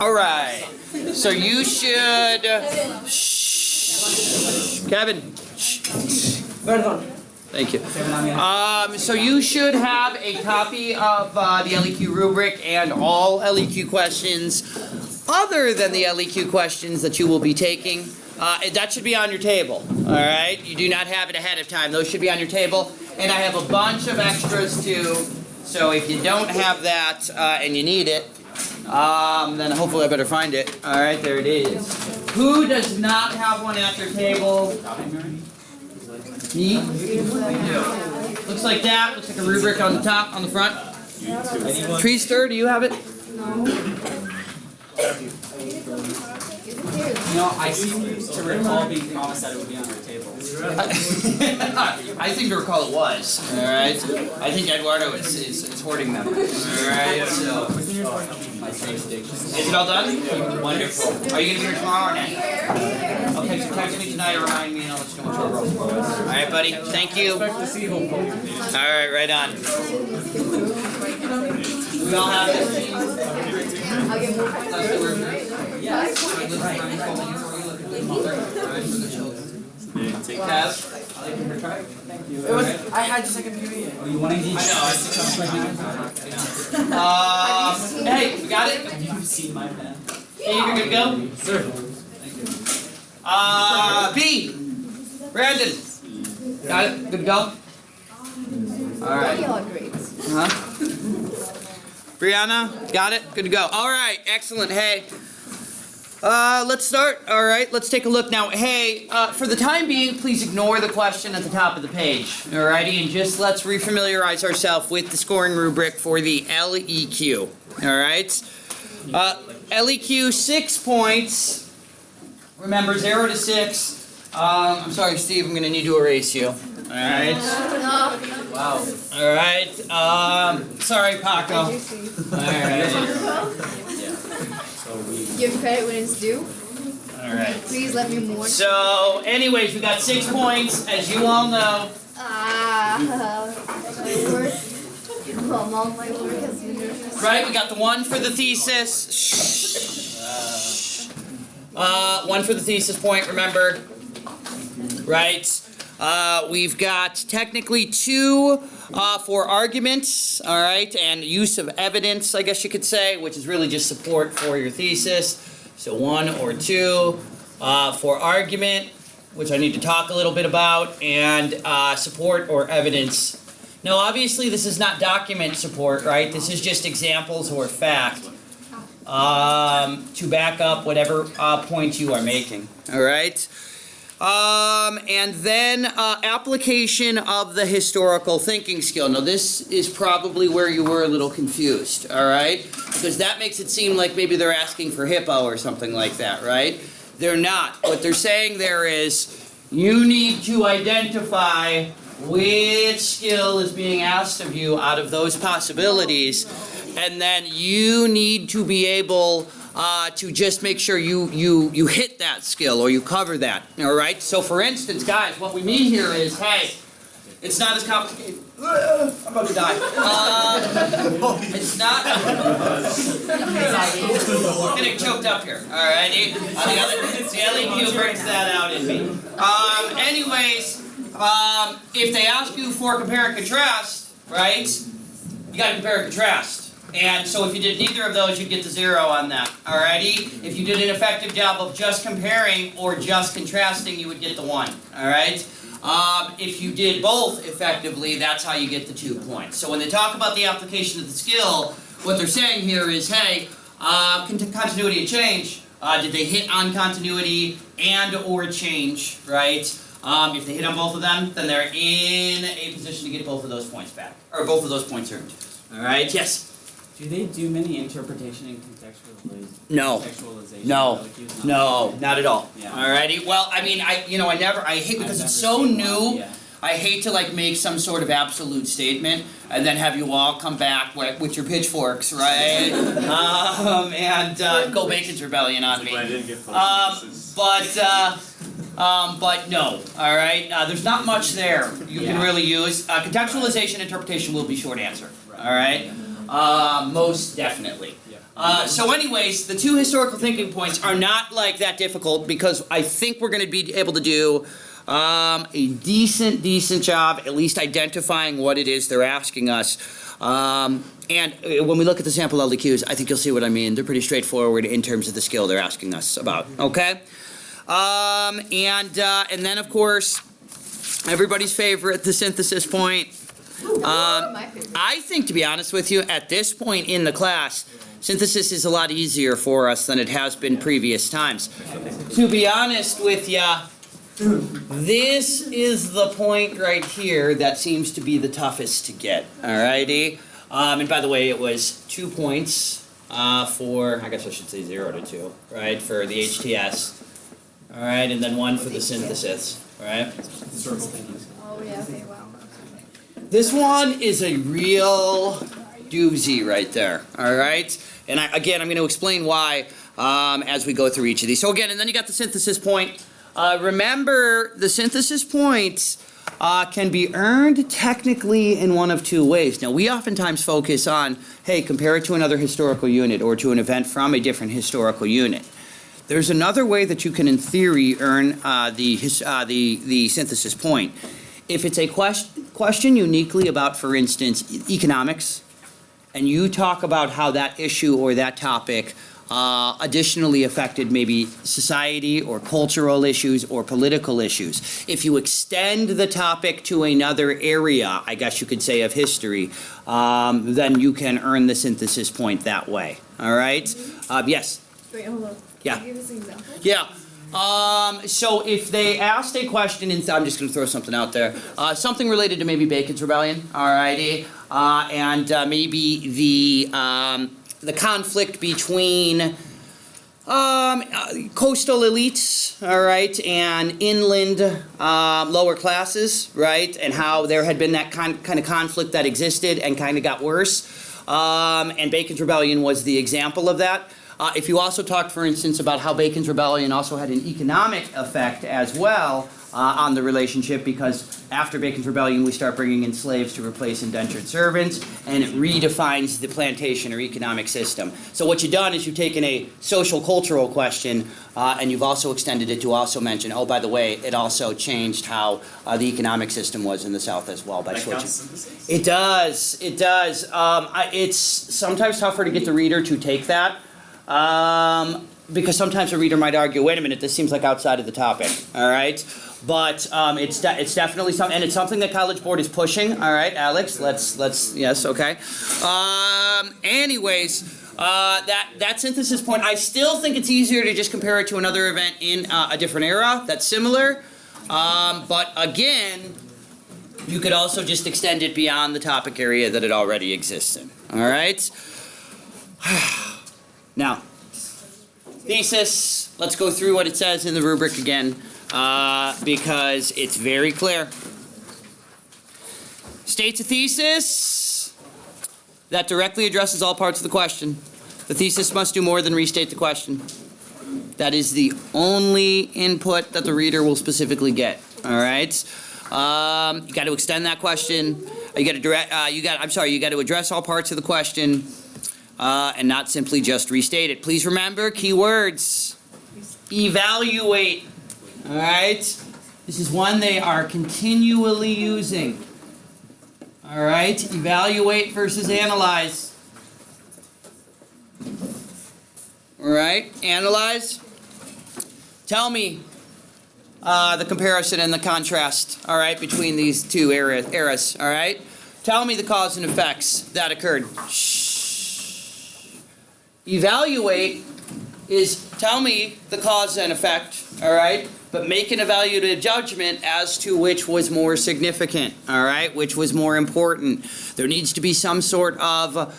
All right. So you should. Shh. Kevin. Shh. Thank you. So you should have a copy of the LEQ rubric and all LEQ questions other than the LEQ questions that you will be taking. That should be on your table, all right? You do not have it ahead of time. Those should be on your table. And I have a bunch of extras too. So if you don't have that and you need it, then hopefully I better find it. All right, there it is. Who does not have one at their table? Me? Looks like that. Looks like a rubric on the top, on the front. Treester, do you have it? No, I seem to recall being promised that it would be on our table. I seem to recall it was. All right. I think Eduardo is hoarding them. All right. So. Is it all done? Wonderful. Are you gonna be here tomorrow or not? Okay. So text me tonight or remind me, and I'll let you know what your roll. All right, buddy. Thank you. All right. Right on. We all have this. I had just like a period. Oh, you want to eat? I know. Hey, we got it? You've seen my pen. Hey, you're good to go? Sir. B. Brandon. Got it? Good to go? Alright. Huh? Brianna, got it? Good to go. Alright, excellent. Hey. Let's start. Alright, let's take a look now. Hey, for the time being, please ignore the question at the top of the page. Alrighty, and just let's refamiliarize ourselves with the scoring rubric for the LEQ. Alright? LEQ 6 points. Remember, 0 to 6. I'm sorry, Steve, I'm going to need to erase you. Alright? Wow. Alright. Sorry, Paco. Alright. Give credit when it's due. Alright. Please let me mourn. So, anyways, we got 6 points, as you all know. My work. Well, all my work has been nervous. Right, we got the 1 for the thesis. 1 for the thesis point, remember. Right. We've got technically 2 for arguments, all right, and use of evidence, I guess you could say, which is really just support for your thesis. So 1 or 2 for argument, which I need to talk a little bit about, and support or evidence. Now, obviously, this is not document support, right? This is just examples or fact to back up whatever point you are making, all right? And then application of the historical thinking skill. Now this is probably where you were a little confused, all right? Because that makes it seem like maybe they're asking for hippo or something like that, right? They're not. What they're saying there is you need to identify which skill is being asked of you out of those possibilities, and then you need to be able to just make sure you hit that skill or you cover that, all right? So for instance, guys, what we mean here is, hey, it's not as complicated. I'm about to die. It's not. I'm getting choked up here, all righty? The LEQ brings that out in me. Anyways, if they ask you for compare and contrast, right, you got to compare and contrast. And so if you did neither of those, you'd get the 0 on that, alrighty? If you did an effective job of just comparing or just contrasting, you would get the 1, alright? If you did both effectively, that's how you get the 2 points. So when they talk about the application of the skill, what they're saying here is, hey, continuity and change, did they hit on continuity and or change, right? If they hit on both of them, then they're in a position to get both of those points back, or both of those points earned. Alright, yes? Do they do many interpretation and contextualization? No. No, not at all. Yeah. Alrighty. Well, I mean, I hate because it's so new. Yeah. I hate to like make some sort of absolute statement and then have you all come back with your pitchforks, right? And go Bacon's Rebellion on me. But no, all right. There's not much there you can really use. Contextualization interpretation will be short answer. All right. Most definitely. So anyways, the two historical thinking points are not like that difficult because I think we're going to be able to do a decent job at least identifying what it is they're asking us. And when we look at the sample LEQs, I think you'll see what I mean. They're pretty straightforward in terms of the skill they're asking us about, okay? And then, of course, everybody's favorite, the synthesis point. My favorite. I think, to be honest with you, at this point in the class, synthesis is a lot easier for us than it has been previous times. To be honest with ya, this is the point right here that seems to be the toughest to get, alrighty? And by the way, it was 2 points for, I guess I should say 0 to 2, right, for the HTS. Alright, and then 1 for the synthesis, alright? Oh, yeah, okay, wow. This one is a real doozy right there, alright? And again, I'm going to explain why as we go through each of these. So again, and then you got the synthesis point. Remember, the synthesis points can be earned technically in one of 2 ways. Now, we oftentimes focus on, hey, compare it to another historical unit or to an event from a different historical unit. There's another way that you can, in theory, earn the synthesis point. If it's a question uniquely about, for instance, economics, and you talk about how that issue or that topic additionally affected maybe society or cultural issues or political issues. If you extend the topic to another area, I guess you could say, of history, then you can earn the synthesis point that way. All right? Yes? Wait, hold on. Yeah. Can you give us an example? Yeah. So if they asked a question, and I'm just going to throw something out there, something related to maybe Bacon's Rebellion, alrighty, and maybe the conflict between coastal elites, all right, and inland lower classes, right, and how there had been that kind of conflict that existed and kind of got worse, and Bacon's Rebellion was the example of that. If you also talked, for instance, about how Bacon's Rebellion also had an economic effect as well on the relationship, because after Bacon's Rebellion we start bringing in slaves to replace indentured servants, and it redefines the plantation or economic system. So what you've done is you've taken a social cultural question and you've also extended it to also mention, oh, by the way, it also changed how the economic system was in the South as well by switching. It does. It does. It's sometimes tougher to get the reader to take that. Because sometimes a reader might argue, wait a minute, this seems like outside of the topic, all right? But it's definitely something, and it's something that College Board is pushing, all right, Alex? Let's yes, okay. Anyways, that synthesis point, I still think it's easier to just compare it to another event in a different era that's similar. But again, you could also just extend it beyond the topic area that it already exists in, all right? Now, thesis, let's go through what it says in the rubric again, because it's very clear. States a thesis that directly addresses all parts of the question. The thesis must do more than restate the question. That is the only input that the reader will specifically get, all right? You got to extend that question. You got to address all parts of the question. And not simply just restate it. Please remember, keywords. Evaluate. All right? This is one they are continually using. All right? Evaluate versus analyze. All right? Analyze. Tell me the comparison and the contrast, all right, between these two eras, all right? Tell me the cause and effects that occurred. Evaluate is tell me the cause and effect, all right? But make an evaluative judgment as to which was more significant, all right? Which was more important. There needs to be some sort of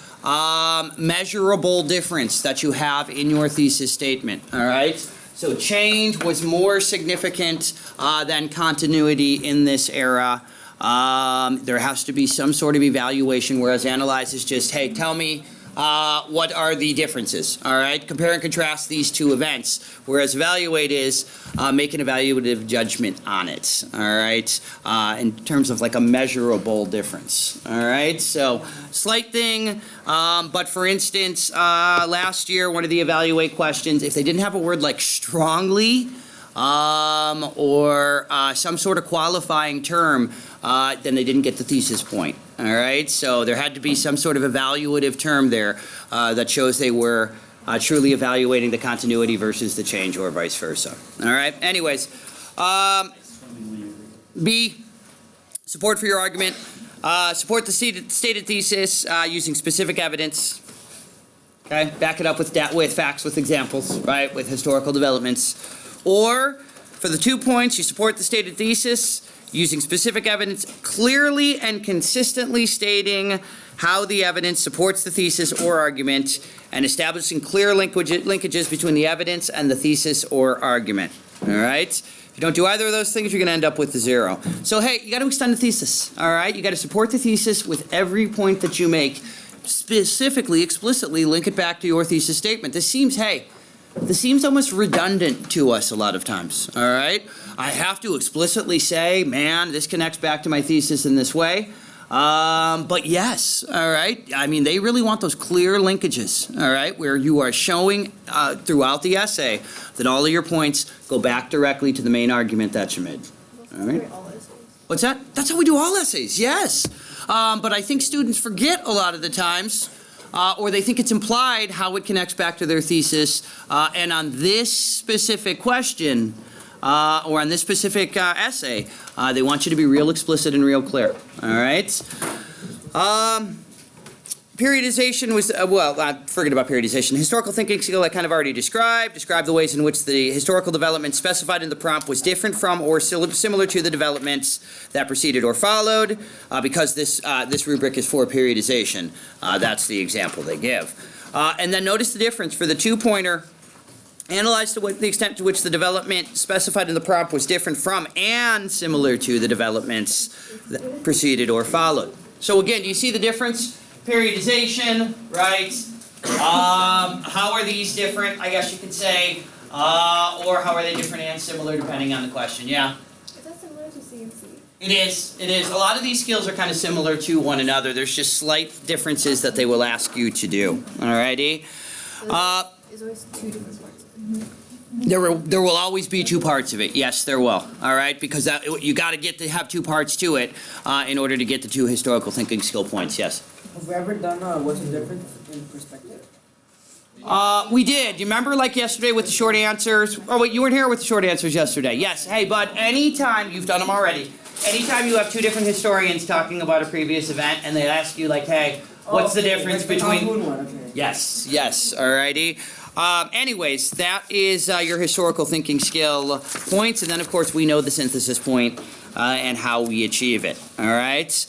measurable difference that you have in your thesis statement, all right? So change was more significant than continuity in this era. There has to be some sort of evaluation, whereas analyze is just, hey, tell me what are the differences, all right? Compare and contrast these two events, whereas evaluate is make an evaluative judgment on it, all right? In terms of like a measurable difference, all right? So, slight thing, but for instance, last year, one of the evaluate questions, if they didn't have a word like strongly, or some sort of qualifying term, then they didn't get the thesis point. All right, so there had to be some sort of evaluative term there that shows they were truly evaluating the continuity versus the change, or vice versa. All right. Anyways, B, support for your argument. Support the stated thesis using specific evidence. Okay, back it up with facts, with examples, right, with historical developments. Or, for the 2 points, you support the stated thesis using specific evidence, clearly and consistently stating how the evidence supports the thesis or argument, and establishing clear linkages between the evidence and the thesis or argument. All right? If you don't do either of those things, you're going to end up with the 0. So, hey, you got to extend the thesis. All right? You got to support the thesis with every point that you make. Specifically, explicitly link it back to your thesis statement. This seems almost redundant to us a lot of times, all right? I have to explicitly say, man, this connects back to my thesis in this way. But yes, all right? I mean, they really want those clear linkages, all right, where you are showing throughout the essay that all of your points go back directly to the main argument that you made, all right? What's that? That's how we do all essays, yes. But I think students forget a lot of the times, or they think it's implied how it connects back to their thesis. And on this specific question, or on this specific essay, they want you to be real explicit and real clear. All right? Periodization was, forget about periodization. Historical thinking skill I kind of already described. Describe the ways in which the historical development specified in the prompt was different from or similar to the developments that preceded or followed. Because this rubric is for periodization. That's the example they give. And then notice the difference for the 2-pointer. Analyze the extent to which the development specified in the prompt was different from and similar to the developments that preceded or followed. So again, do you see the difference? Periodization, right? How are these different, I guess you could say, or how are they different and similar depending on the question? Yeah? Is that similar to CNC? It is. It is. A lot of these skills are kind of similar to one another. There's just slight differences that they will ask you to do. Alrighty? There's always 2 different parts. There will always be 2 parts of it. Yes, there will. All right, because you got to have 2 parts to it in order to get the 2 historical thinking skill points. Yes. Have we ever done what's the difference in perspective? We did. You remember like yesterday with the short answers? Oh wait, you weren't here with the short answers yesterday. Yes. Hey, bud. Anytime you've done them already. Anytime you have 2 different historians talking about a previous event, and they ask you like, hey, what's the difference between? Okay. Yes. Yes. Alrighty. Anyways, that is your historical thinking skill points, and then of course we know the synthesis point and how we achieve it. All right.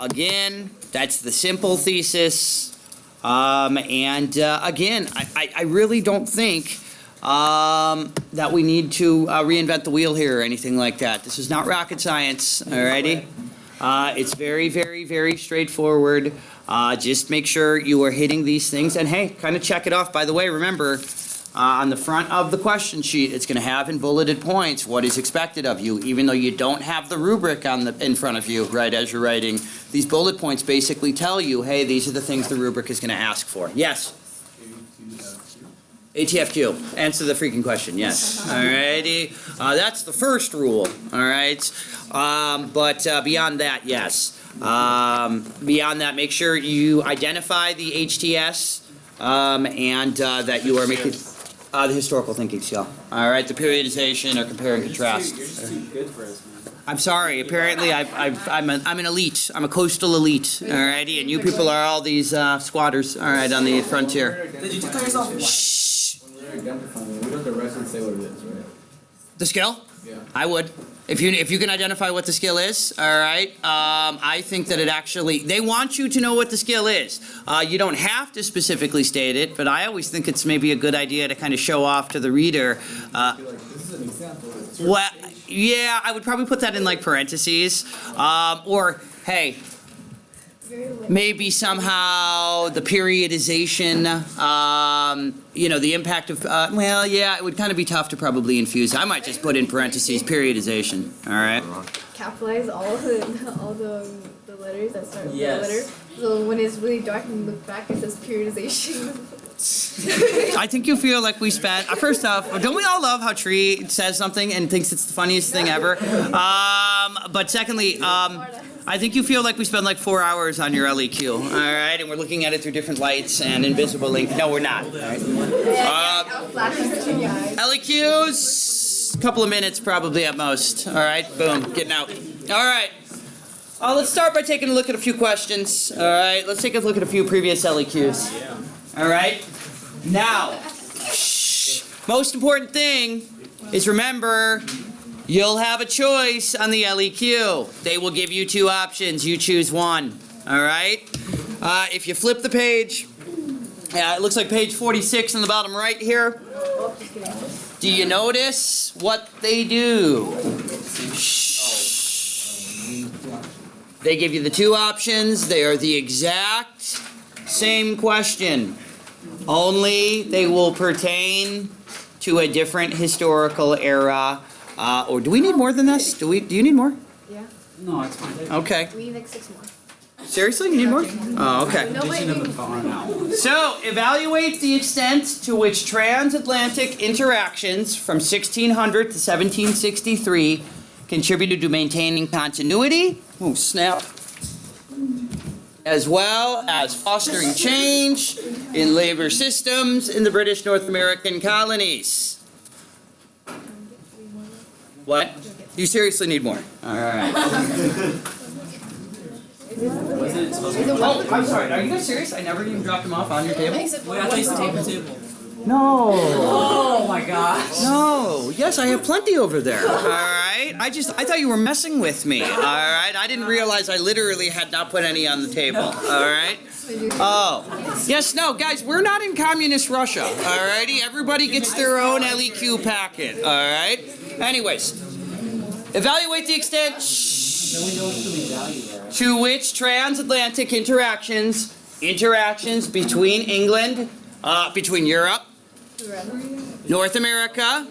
Again, that's the simple thesis. Again, I really don't think that we need to reinvent the wheel here or anything like that. This is not rocket science. Alrighty. It's very, very, very straightforward. Just make sure you are hitting these things, and hey, kind of check it off. By the way, remember, on the front of the question sheet, it's going to have in bulleted points what is expected of you, even though you don't have the rubric in front of you, right, as you're writing. These bullet points basically tell you, hey, these are the things the rubric is going to ask for. Yes? ATFQ. Answer the freaking question, yes. Alrighty. That's the first rule, alright? But beyond that, yes. Beyond that, make sure you identify the HTS and that you are making the historical thinking skill. All right, the periodization or compare and contrast. You're just too good for us, man. I'm sorry. Apparently, I'm an elite. I'm a coastal elite. Alrighty, and you people are all these squatters. All right, on the frontier. Did you tell yourself? Shh. When we're identifying it, we don't directly say what it is, right? The skill? Yeah. I would. If you can identify what the skill is, all right, I think that it actually, they want you to know what the skill is. You don't have to specifically state it, but I always think it's maybe a good idea to kind of show off to the reader. I feel like this is an example. Well, yeah, I would probably put that in like parentheses. Or, hey, maybe somehow the periodization, the impact of, well, yeah, it would kind of be tough to probably infuse. I might just put in parentheses, periodization, all right? Capitalize all the letters that start with the Yes. letter. So when it's really dark and you look back, it says periodization. I think you feel like we spent, first off, don't we all love how Tree says something and thinks it's the funniest thing ever? But secondly, I think you feel like we spent like 4 hours on your LEQ, all right? And we're looking at it through different lights and invisible ink. No, we're not, all right? I'll flash it to you guys. LEQs, a couple of minutes probably at most, all right? Boom, getting out. All right. Let's start by taking a look at a few questions, all right? Let's take a look at a few previous LEQs. All right? Now, most important thing is remember, you'll have a choice on the LEQ. They will give you two options. You choose one. All right? If you flip the page, it looks like page 46 on the bottom right here. Do you notice what they do? They give you the two options. They are the exact same question. Only they will pertain to a different historical era. Or do we need more than this? Do you need more? Yeah. No, it's fine. Okay. We need like 6 more. Seriously? You need more? Oh, okay. Nobody. So, evaluate the extent to which transatlantic interactions from 1600 to 1763 contributed to maintaining continuity. Oh, snap. As well as fostering change in labor systems in the British North American colonies. What? You seriously need more? All right. Wasn't it supposed to be? Oh, I'm sorry. Are you guys serious? I never even dropped them off on your table? Wait, I thought you said table table. No. Oh my gosh. No. Yes, I have plenty over there. All right. I thought you were messing with me. All right. I didn't realize I literally had not put any on the table. All right. Oh. Yes, no, guys, we're not in communist Russia. All righty. Everybody gets their own LEQ packet. All right. Anyways, evaluate the extent to which transatlantic interactions between England, between Europe, North America,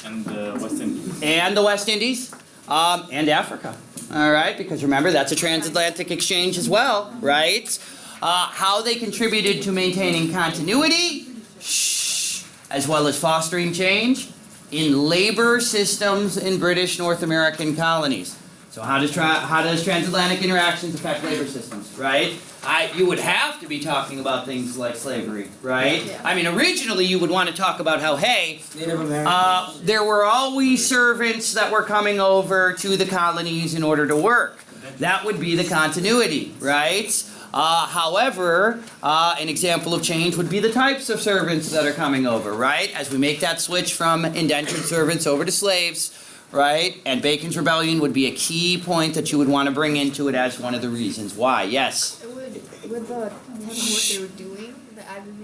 And the West Indies. and the West Indies, and Africa. All right, because remember, that's a transatlantic exchange as well, right? How they contributed to maintaining continuity, as well as fostering change in labor systems in British North American colonies. So how does transatlantic interactions affect labor systems, right? You would have to be talking about things like slavery, right? Yeah. I mean, originally you would want to talk about how, hey, Native American. there were always servants that were coming over to the colonies in order to work. That would be the continuity, right? However, an example of change would be the types of servants that are coming over, right? As we make that switch from indentured servants over to slaves, right? And Bacon's Rebellion would be a key point that you would want to bring into it as one of the reasons why. Yes? Would the type of work they were doing, the agriculture,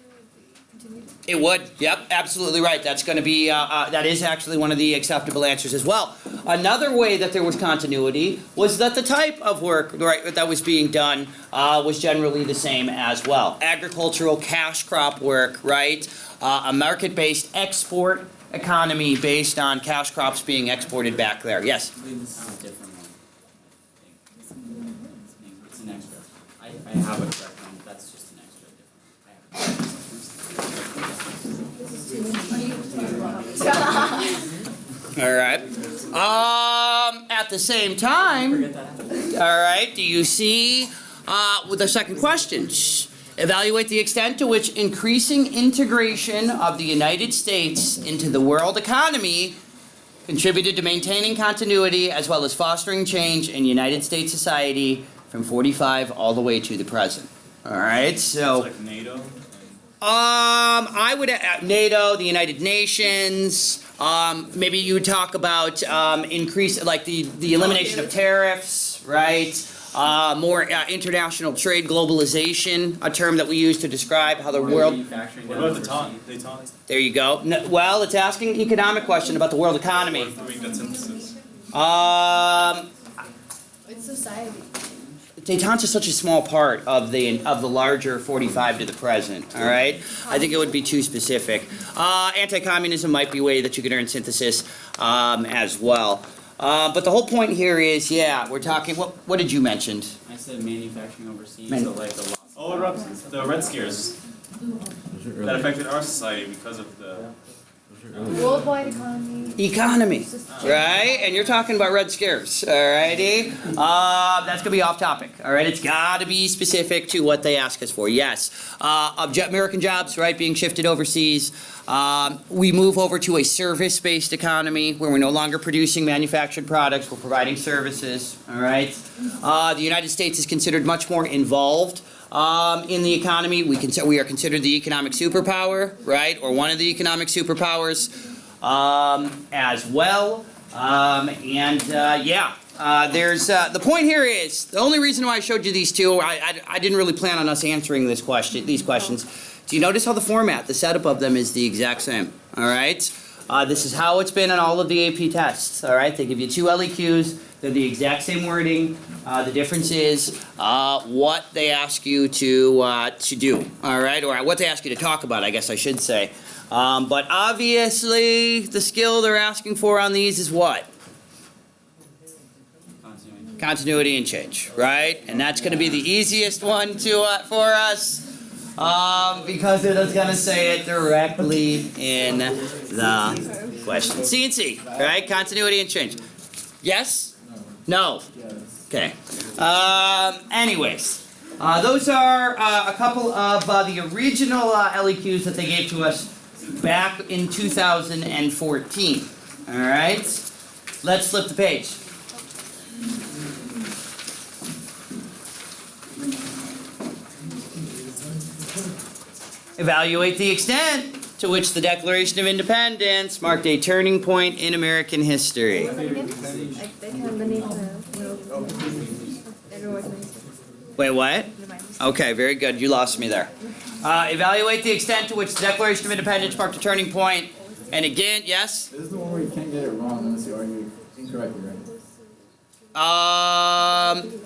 would be continued? It would. Yep, absolutely right. That's going to be, that is actually one of the acceptable answers as well. Another way that there was continuity was that the type of work, right, that was being done was generally the same as well. Agricultural cash crop work, right? A market-based export economy based on cash crops being exported back there. Yes? This is a different one. It's an extra. I have a correct one, that's just an extra different. All right. At the same time, Forget that happened. all right, do you see with the second question? Evaluate the extent to which increasing integration of the United States into the world economy contributed to maintaining continuity as well as fostering change in United States society from 45 all the way to the present. All right, so It's like NATO. I would NATO, the United Nations. Maybe you would talk about increase, like the elimination of tariffs, right? More international trade, globalization, a term that we use to describe how the world. Manufacturing What about the Detente? There you go. Well, it's asking an economic question about the world economy. What if we get synthesis? It's society. Détente is such a small part of the larger 45 to the present, all right? I think it would be too specific. Anti-communism might be a way that you could earn synthesis as well. But the whole point here is, yeah, we're talking, what did you mention? I said manufacturing overseas, Man- so like the loss. Oh, the Red Scares that affected our society because of the. Worldwide economy. Economy, right? And you're talking about Red Scares, alrighty? That's gonna be off topic, alright? It's gotta be specific to what they ask us for, yes. American jobs, right, being shifted overseas. We move over to a service-based economy where we're no longer producing manufactured products, we're providing services, alright? The United States is considered much more involved in the economy. We are considered the economic superpower, right, or one of the economic superpowers as well. There's the point here is the only reason why I showed you these two. I didn't really plan on us answering these questions. Do you notice how the format, the setup of them is the exact same? All right. This is how it's been on all of the AP tests. All right. They give you two LEQs. They're the exact same wording. The difference is what they ask you to do, all right, or what they ask you to talk about, I guess I should say. But obviously, the skill they're asking for on these is what? Continuity and change, right? And that's going to be the easiest one for us because it is going to say it directly in the question. C and C, right? Continuity and change. Yes? No? Okay. Anyways, those are a couple of the original LEQs that they gave to us back in 2014. All right? Let's flip the page. Evaluate the extent to which the Declaration of Independence marked a turning point in American history. Like they can beneath Wait, what? Okay, very good. You lost me there. Evaluate the extent to which the Declaration of Independence marked a turning point. And again, yes? This is the one where you can't get it wrong unless you argue incorrectly, right?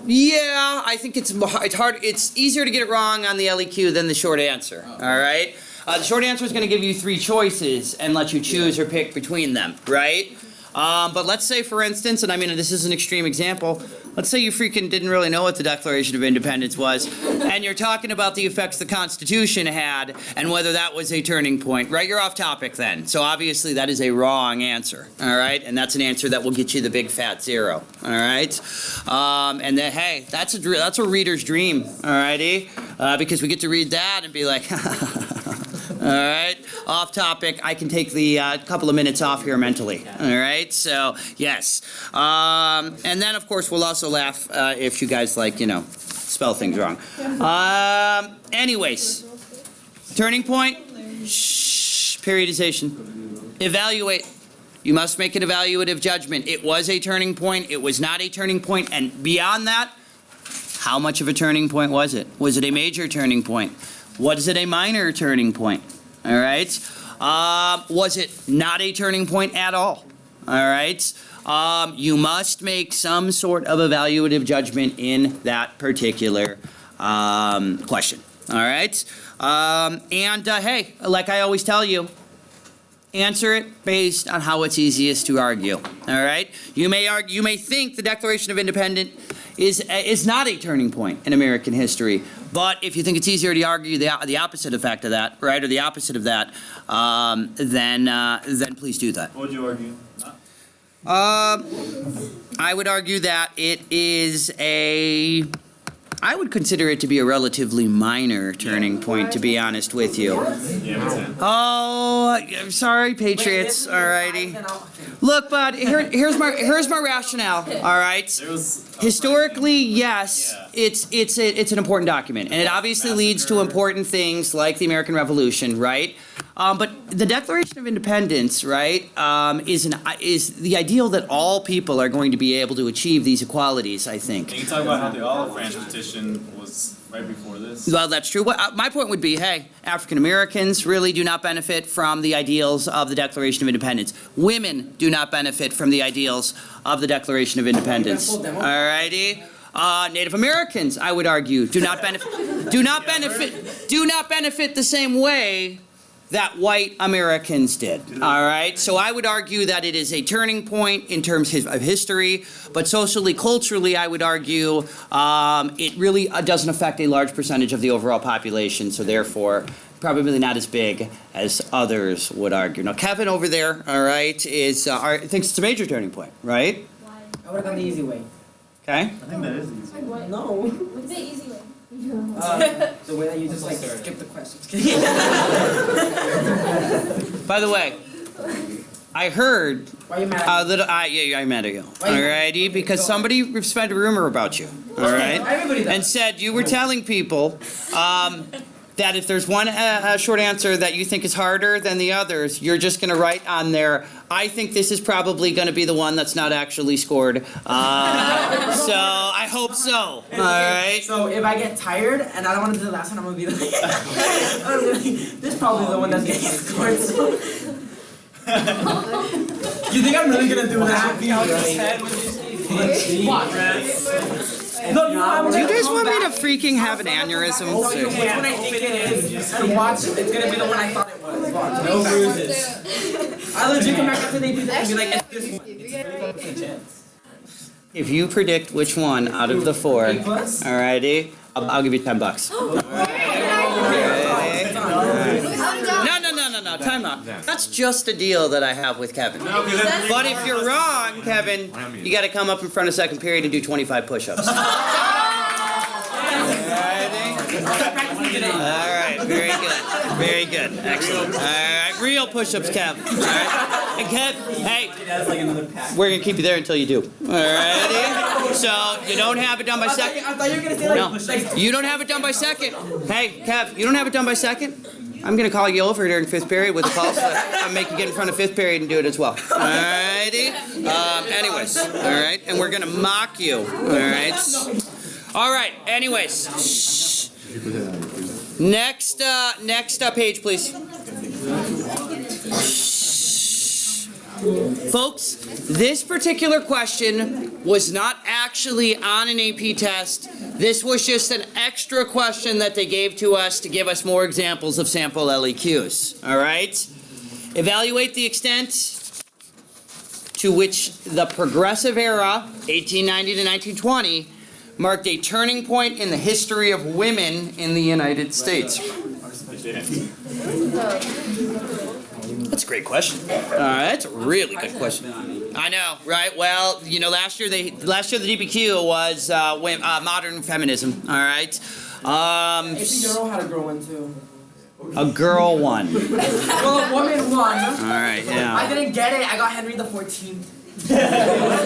Yeah, I think it's hard. It's easier to get it wrong on the LEQ than the short answer. All right? The short answer is going to give you three choices and let you choose or pick between them, right? But let's say, for instance, and I mean, this is an extreme example, let's say you freaking didn't really know what the Declaration of Independence was, and you're talking about the effects the Constitution had and whether that was a turning point, right? You're off topic then. So obviously that is a wrong answer, all right? And that's an answer that will get you the big fat zero, all right? And then, hey, that's a reader's dream, all righty? Because we get to read that and be like, all right, off topic. I can take the couple of minutes off here mentally. All right, so yes, and then of course we'll also laugh if you guys spell things wrong. Anyways, turning point. Periodization. Evaluate. You must make an evaluative judgment. It was a turning point. It was not a turning point, and beyond that, how much of a turning point was it? Was it a major turning point? Was it a minor turning point? All right. Was it not a turning point at all? All right. You must make some sort of evaluative judgment in that particular question. All right. Hey, like I always tell you, answer it based on how it's easiest to argue. All right. You may think the Declaration of Independence is not a turning point in American history. But if you think it's easier to argue the opposite effect of that, right, or the opposite of that, then please do that. What would you argue? Not? I would argue that it is I would consider it to be a relatively minor turning point, to be honest with you. Yeah, what's that? Oh, I'm sorry, Patriots. Alrighty. Look, bud. Here's my rationale. All right. There was Historically, yes, Yeah. it's an important document, and it obviously leads to important things like the American Revolution, right? But the Declaration of Independence, right, is the ideal that all people are going to be able to achieve these equalities, I think. You can talk about how the olive branch petition was right before this. Well, that's true. My point would be, hey, African Americans really do not benefit from the ideals of the Declaration of Independence. Women do not benefit from the ideals of the Declaration of Independence. full demo? Alrighty. Native Americans, I would argue, do not benefit the same way that white Americans did. All right? So I would argue that it is a turning point in terms of history, but socially, culturally, I would argue it really doesn't affect a large percentage of the overall population, so therefore probably not as big as others would argue. Now, Kevin over there, all right, thinks it's a major turning point, right? I would've gone the easy way. Okay? I think that is easy. No. What's the easy way? The way that you just like skip the questions. By the way, I heard Why are you mad at me? I'm mad at you. Why you- Alrighty, because somebody spread a rumor about you. All right, Everybody does. and said you were telling people that if there's one short answer that you think is harder than the others, you're just going to write on there, I think this is probably going to be the one that's not actually scored. So I hope so. All right. So if I get tired and I don't want to do the last one, I'm gonna be like, this is probably the one that's getting scored. So. You think I'm really gonna do that? No, Do you guys want me to freaking have an aneurysm? Which one I think it is, and watch, it's gonna be the one I thought it was. Watch. No bruises. I legit come back after they do that and be like, it's this one. If you predict which one out of the four, A plus? alrighty, I'll give you $10. No, time out. That's just a deal that I have with Kevin. No, because that's But if you're wrong, Kevin, you gotta come up in front of second period and do 25 push-ups. Alright, very good. Very good. Excellent. Alright, real push-ups, Kev. Alright. And Kev, hey, That's like another pack. we're gonna keep you there until you do. Alrighty? So, you don't have it done by second? I thought you were gonna say No, like, you don't have it done by second. Hey, Kev, you don't have it done by second? I'm gonna call you over during fifth period with a pulse. I'll make you get in front of fifth period and do it as well. Alrighty? Anyways, alright? And we're gonna mock you. Alright? Alright, anyways. Next page, please. Folks, this particular question was not actually on an AP test. This was just an extra question that they gave to us to give us more examples of sample LEQs. All right? Evaluate the extent to which the progressive era, 1890 to 1920, marked a turning point in the history of women in the United States. That's a great question. That's a really good question. I know, right? Well, you know, last year the DPQ was modern feminism. All right. AP Euro had a girl one too. A girl one. Well, a woman one. All right. I Yeah. didn't get it. I got Henry the 14th.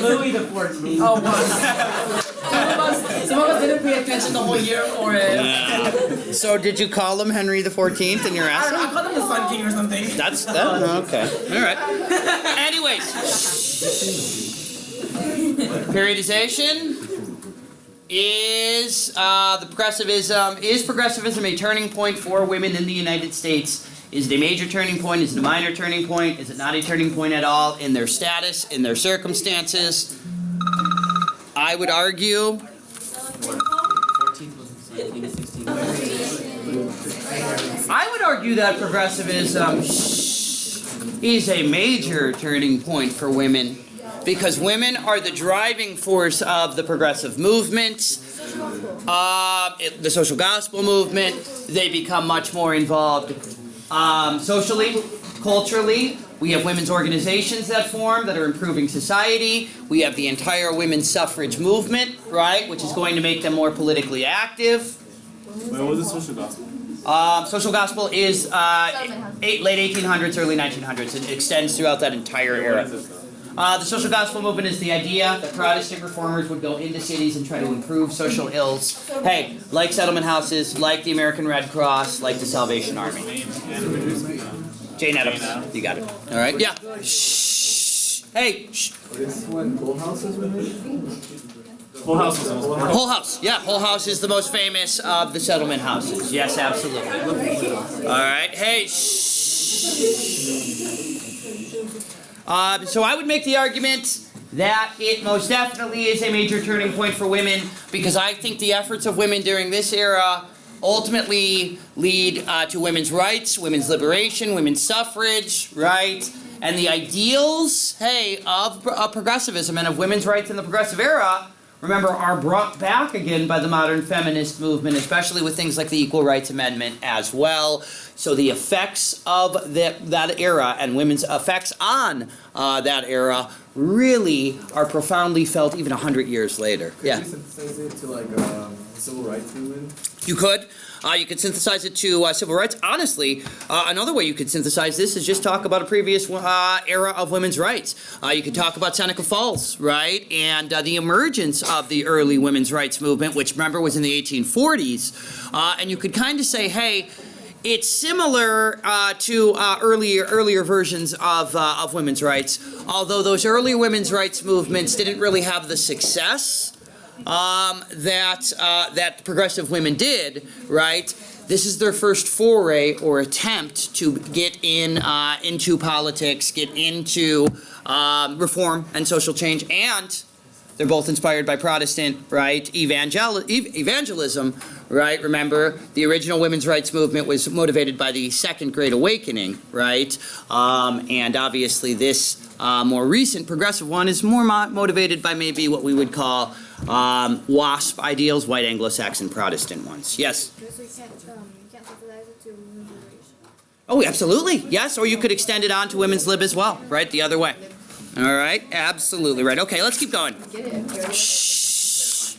Louis the 14th. Oh, one. Some of us didn't pay attention the whole year for it. Yeah. So did you call him Henry the 14th in your I don't know. essay? I called him the Sun King or something. That's that. Okay. All right. Anyways. Periodization is progressivism a turning point for women in the United States? Is it a major turning point? Is it a minor turning point? Is it not a turning point at all in their status, in their circumstances? I would argue 14th was 17, 16. I would argue that progressivism is a major turning point for women because women are the driving force of the progressive movement, the social gospel movement. They become much more involved socially, culturally. We have women's organizations that form that are improving society. We have the entire women's suffrage movement, right, which is going to make them more politically active. Where was the social gospel? Social gospel is late 1800s, early 1900s. It extends throughout that entire era. The social gospel movement is the idea that Protestant reformers would go into cities and try to improve social ills. Hey, like settlement houses, like the American Red Cross, like the Salvation Army. Jane Addams, you got it. All right, yeah. Shh. Hey, shh. This when boat houses were made? Whole house was the most important. Whole House, yeah, Whole House is the most famous of the settlement houses. Yes, absolutely. All right, hey, so I would make the argument that it most definitely is a major turning point for women, because I think the efforts of women during this era ultimately lead to women's rights, women's liberation, women's suffrage, right? And the ideals, hey, of progressivism and of women's rights in the progressive era, remember, are brought back again by the modern feminist movement, especially with things like the Equal Rights Amendment as well. So the effects of that era and women's effects on that era really are profoundly felt even 100 years later. Yeah. Could you synthesize it to like civil rights movement? You could. You could synthesize it to civil rights. Honestly, another way you could synthesize this is just talk about a previous era of women's rights. You could talk about Seneca Falls, right? And the emergence of the early women's rights movement, which, remember, was in the 1840s. And you could kind of say, hey, it's similar to earlier versions of women's rights, although those early women's rights movements didn't really have the success that progressive women did, right? This is their first foray or attempt to get into politics, get into reform and social change, and they're both inspired by Protestant, right, evangelism, right? Remember, the original women's rights movement was motivated by the Second Great Awakening, right? And obviously this more recent progressive one is more motivated by maybe what we would call WASP ideals, white Anglo-Saxon Protestant ones. Yes? So you can't synthesize it to women's liberation. Oh, absolutely. Yes, or you could extend it on to women's lib as well, right? The other way. All right, absolutely right. Okay, let's keep going. Get it? Shh.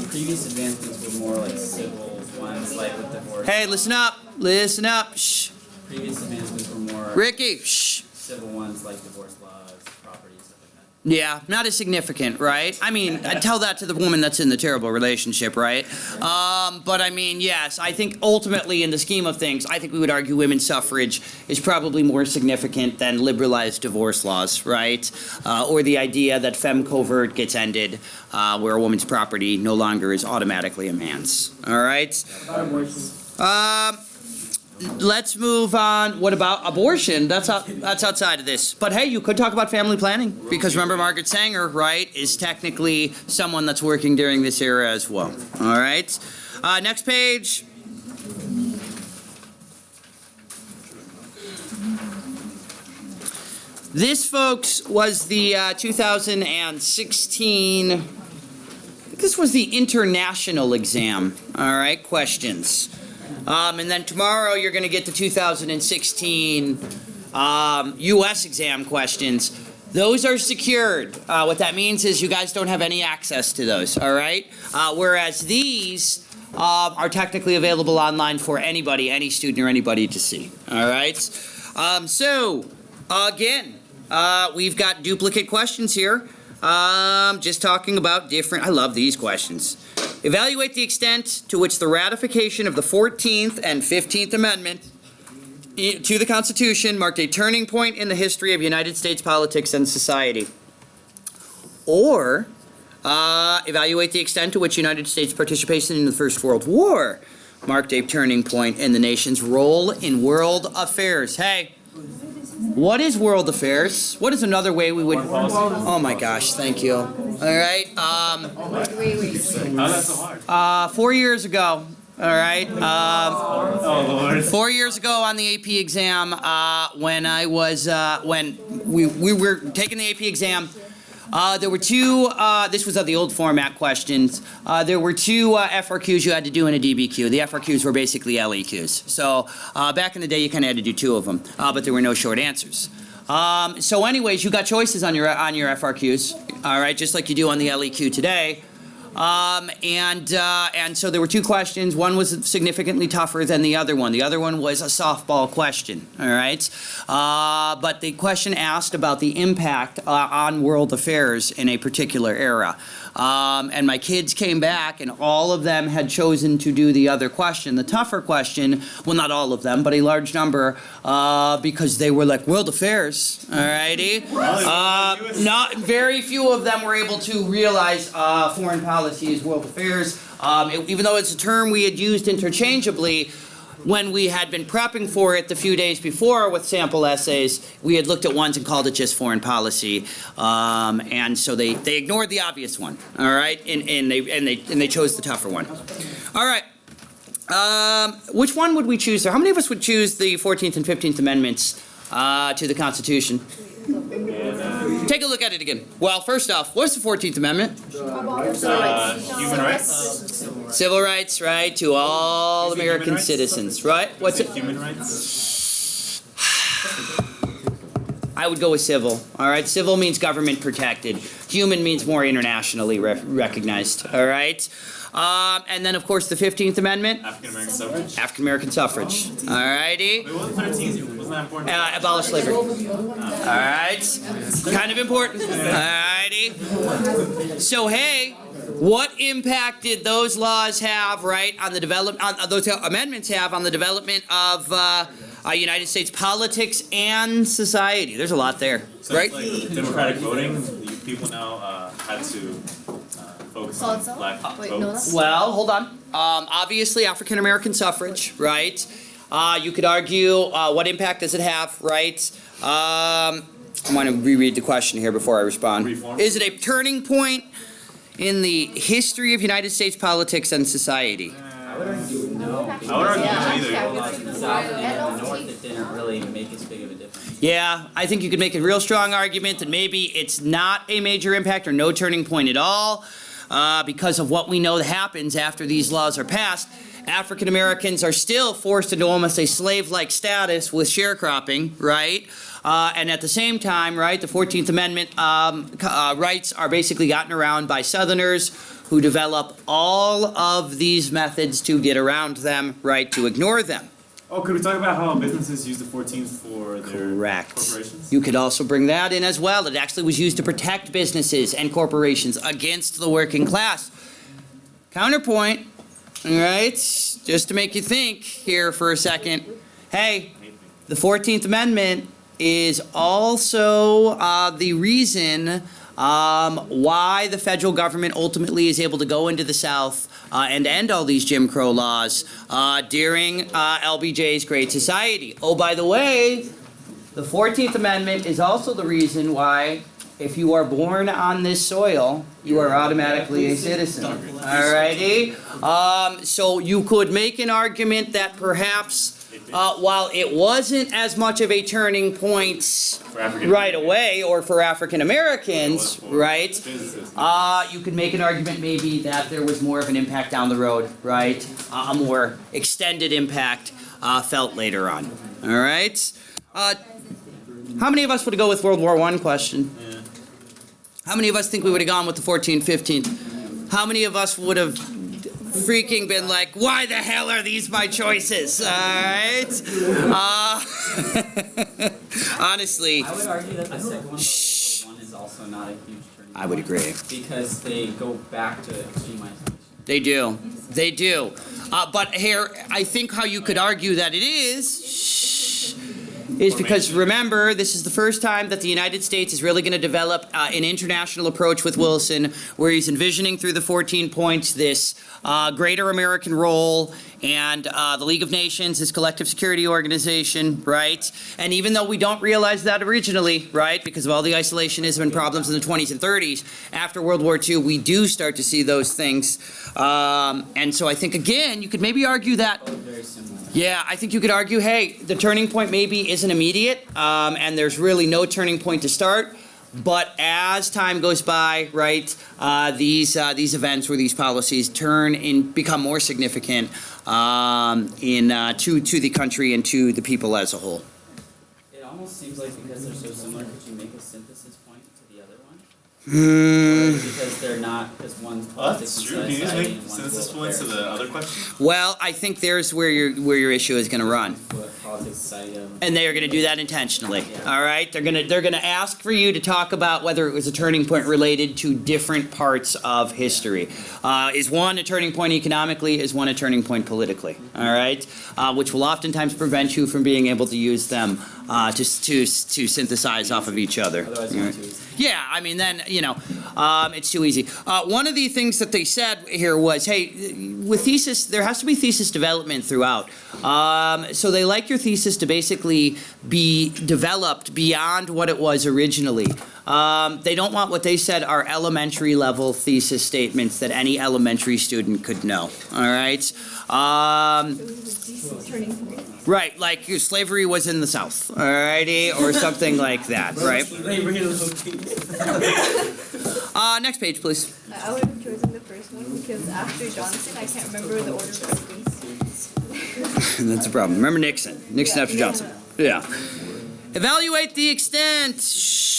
Previous advancements were more like civil ones, like with divorce. Hey, listen up. Listen up. Shh. Previous advancements were more Ricky. Shh. civil ones, like divorce laws, property, stuff like that. Yeah, not as significant, right? I mean, I'd tell that to the woman that's in the terrible relationship, right? But I mean, yes, I think ultimately in the scheme of things, I think we would argue women's suffrage is probably more significant than liberalized divorce laws, right? Or the idea that femme covert gets ended, where a woman's property no longer is automatically a man's, all right? Let's move on. What about abortion? That's outside of this. But hey, you could talk about family planning, because remember Margaret Sanger, right, is technically someone that's working during this era as well. All right. Next page. This, folks, was the 2016. This was the international exam. All right, questions. And then tomorrow you're going to get the 2016 U.S. exam questions. Those are secured. What that means is you guys don't have any access to those, all right? Whereas these are technically available online for anybody, any student or anybody to see, all right? So, again, we've got duplicate questions here. Just talking about different, I love these questions. Evaluate the extent to which the ratification of the 14th and 15th Amendment to the Constitution marked a turning point in the history of United States politics and society. Or, evaluate the extent to which United States participation in the First World War marked a turning point in the nation's role in world affairs. Hey, what is world affairs? What is another way we would... Oh my gosh, thank you. All right. Wait. How's that so hard? 4 years ago, all right. Oh, Lord. 4 years ago on the AP exam, when I was, when we were taking the AP exam, there were two, this was of the old format questions, there were two FRQs you had to do in a DBQ. The FRQs were basically LEQs. So back in the day, you kind of had to do two of them, but there were no short answers. So anyways, you got choices on your FRQs, all right, just like you do on the LEQ today. And so there were two questions. One was significantly tougher than the other one. The other one was a softball question, all right? But the question asked about the impact on world affairs in a particular era. And my kids came back, and all of them had chosen to do the other question, the tougher question. Well, not all of them, but a large number, because they were like, world affairs, all righty? Not very few of them were able to realize foreign policy is world affairs. Even though it's a term we had used interchangeably, when we had been prepping for it the few days before with sample essays, we had looked at ones and called it just foreign policy, and so they ignored the obvious one. All right, and they chose the tougher one. All right, which one would we choose there? How many of us would choose the 14th and 15th Amendments to the Constitution? Take a look at it again. Well, first off, what's the 14th Amendment? Human rights? Civil rights, right, to all Is it American human rights? citizens, right? What's Is it? it human rights? I would go with civil, all right? Civil means government protected. Human means more internationally recognized, all right? And then, of course, the 15th Amendment, African-American suffrage? African-American suffrage, all righty? Wait, what was the 13th? Wasn't that important? Abolish slavery. All right? Kind of important, all righty? So, hey, what impact did those laws have, right, on the those amendments have on the development of United States politics and society? There's a lot there, So right? it's like democratic voting, people now had to focus on Also? black Wait, no, votes. Well, hold on. Obviously, African-American suffrage, right? You could argue, what impact does it have, right? I want to reread the question here before I respond. Reform? Is it a turning point in the history of United States politics and society? I would argue no. I would argue no either. Like in the South and in the North, it didn't really make as big of a difference. Yeah, I think you could make a real strong argument that maybe it's not a major impact or no turning point at all, because of what we know that happens after these laws are passed. African Americans are still forced into almost a slave-like status with sharecropping, right? And at the same time, right, the 14th Amendment rights are basically gotten around by Southerners who develop all of these methods to get around them, right, to ignore them. Oh, could we talk about how businesses use the 14th for their Correct. corporations? You could also bring that in as well. It actually was used to protect businesses and corporations against the working class. Counterpoint, all right, just to make you think here for a second. Hey, the 14th Amendment is also the reason why the federal government ultimately is able to go into the South and end all these Jim Crow laws during LBJ's Great Society. Oh, by the way, the 14th Amendment is also the reason why, if you are born on this soil, you are automatically a citizen. Alrighty? So you could make an argument that perhaps while it wasn't as much of a turning point right away, or for African Americans, right? You could make an argument maybe that there was more of an impact down the road, right? A more extended impact felt later on. All right? How many of us would go with World War I question? How many of us think we would have gone with the 14th, 15th? How many of us would have freaking been like, why the hell are these my choices? All right? Honestly, I would argue that the second one, the one is also not a huge turning I would point, agree. because they go back to extreme isolation. They do. They do. But here, I think how you could argue that it is because, remember, this is the first time that the United States is really going to develop an international approach with Wilson, where he's envisioning through the 14 points this greater American role and the League of Nations, this collective security organization, right? And even though we don't realize that originally, right, because of all the isolationism and problems in the 20s and 30s, after World War II, we do start to see those things. And so I think, again, you could maybe argue that, Both very similar. yeah, I think you could argue, hey, the turning point maybe isn't immediate, and there's really no turning point to start. But as time goes by, right, these events or these policies turn and become more significant to the country and to the people as a whole. It almost seems like because they're so similar, could you make a synthesis point to the other one? Because they're not, because one's politics That's and true. Can you just society make and one's census political points to affairs. the other question? Well, I think there's where your issue is gonna run. Politics, society, And they are gonna do that intentionally, all right? They're gonna ask for you to talk about whether it was a turning point related to different parts of history. Is one a turning point economically, is one a turning point politically, all right? Which will oftentimes prevent you from being able to use them to synthesize off of each other. otherwise all you're right? too easy. Yeah, I mean, then, it's too easy. One of the things that they said here was, hey, with thesis, there has to be thesis development throughout. So they like your thesis to basically be developed beyond what it was originally. They don't want what they said are elementary level thesis statements that any elementary student could know, all right? Turning point. Right, like slavery was in the South, alrighty, or something like that, right? Next page, please. I would have chosen the first one because after Johnson, I can't remember the order of things. That's a problem. Remember Nixon. Nixon after Johnson. Yeah. Evaluate the extent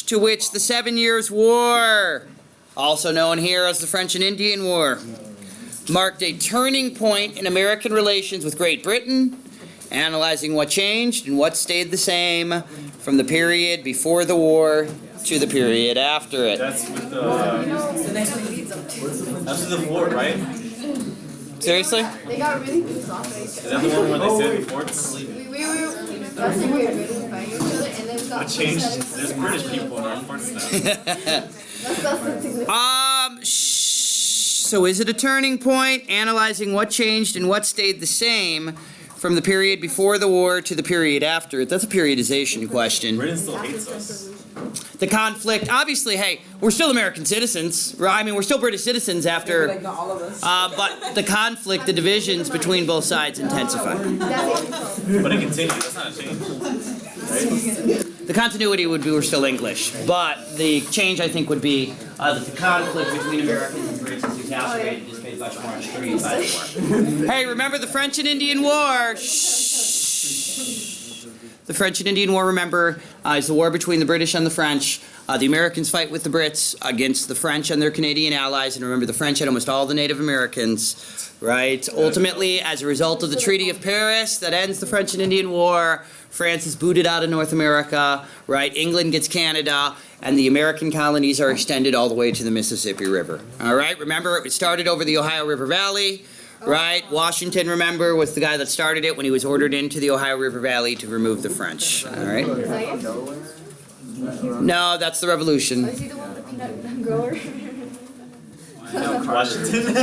to which the 7 Years' War, also known here as the French and Indian War, marked a turning point in American relations with Great Britain, analyzing what changed and what stayed the same from the period before the war to the period after it. That's with the. The next one. That's with the fort, right? Seriously? They got really pissed off at each Is other. that the one where they said forts? We were discussing we were really fighting each other, and then got What changed? There's British people in our forts now. That's insignificant. So is it a turning point, analyzing what changed and what stayed the same from the period before the war to the period after it? That's a periodization question. Britain still hates us. The conflict, obviously, hey, we're still American citizens, right? I mean, we're still British citizens after, Like not all of us. but the conflict, the divisions between both sides intensify. But it continues. That's not a change. Right? The continuity would be we're still English, but the change, I think, would be that the conflict between Americans and Brits is exacerbated, just made much more extreme by the war. Hey, remember the French and Indian War? Shh. The French and Indian War, remember, is the war between the British and the French. The Americans fight with the Brits against the French and their Canadian allies, and remember the French had almost all the Native Americans, right? Ultimately, as a result of the Treaty of Paris that ends the French and Indian War, France is booted out of North America, right? England gets Canada, and the American colonies are extended all the way to the Mississippi River. All right, remember, it started over the Ohio River Valley, right? Washington, remember, was the guy that started it when he was ordered into the Ohio River Valley to remove the French, all right? No, that's the Revolution. Is he the one with the peanut grower? Washington?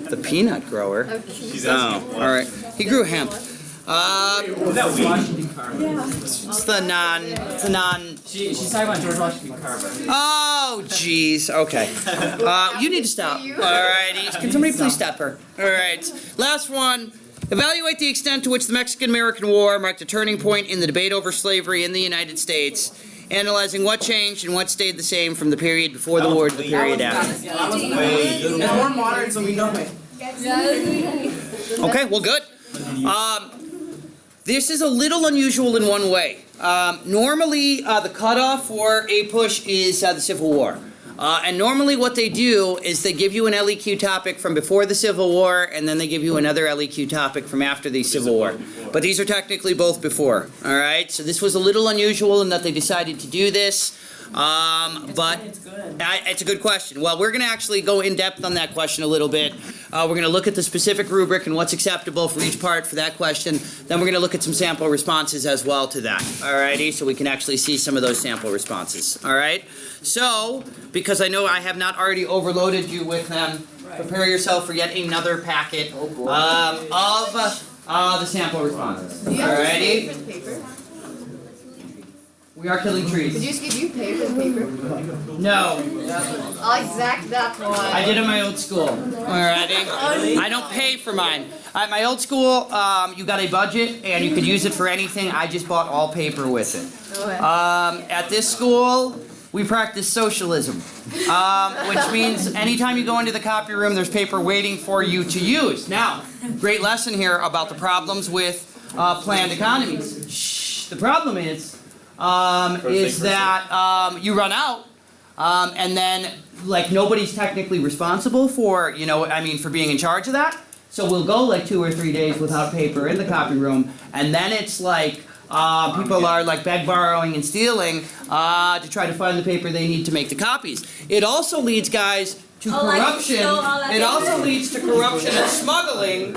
The peanut grower? She's Oh, asking all right. He grew hemp. Isn't that weed? It's the non. She's talking about George Washington Carver. Oh, jeez. Okay. You need to stop. Alrighty. Can somebody please stop her? Alright. Last one. Evaluate the extent to which the Mexican-American War marked a turning point in the debate over slavery in the United States, analyzing what changed and what stayed the same from the period before the war to the period after. Yeah, that was it's more modern, so we know it. Okay, well, good. This is a little unusual in one way. Normally, the cutoff for APUSH is the Civil War. And normally what they do is they give you an LEQ topic from before the Civil War, and then they give you another LEQ topic from after the Civil War. But these are technically both before, all right? So this was a little unusual in that they decided to do this. But it's a good question. Well, we're going to actually go in depth on that question a little bit. We're going to look at the specific rubric and what's acceptable for each part for that question. Then we're going to look at some sample responses as well to that. Alrighty, so we can actually see some of those sample responses. All right. So, because I know I have not already overloaded you with them, prepare yourself for yet another packet of the sample responses. Alrighty. For the paper? We are killing Did trees. you just give you pay for the paper? No. I'll exact that one. I did in my old school. Alrighty? I don't pay for mine. At my old school, you got a budget and you could use it for anything. I just bought all paper with it. At this school, we practice socialism, which means anytime you go into the copy room, there's paper waiting for you to use. Now, great lesson here about the problems with planned economies. Shh. The problem is that you run out And then, like, nobody's technically responsible for, for being in charge of that. So we'll go like 2 or 3 days without paper in the copy room, and then it's like, people are like beg, borrowing, and stealing to try to find the paper they need to make the copies. It also leads, guys, to corruption. It also leads to corruption and smuggling.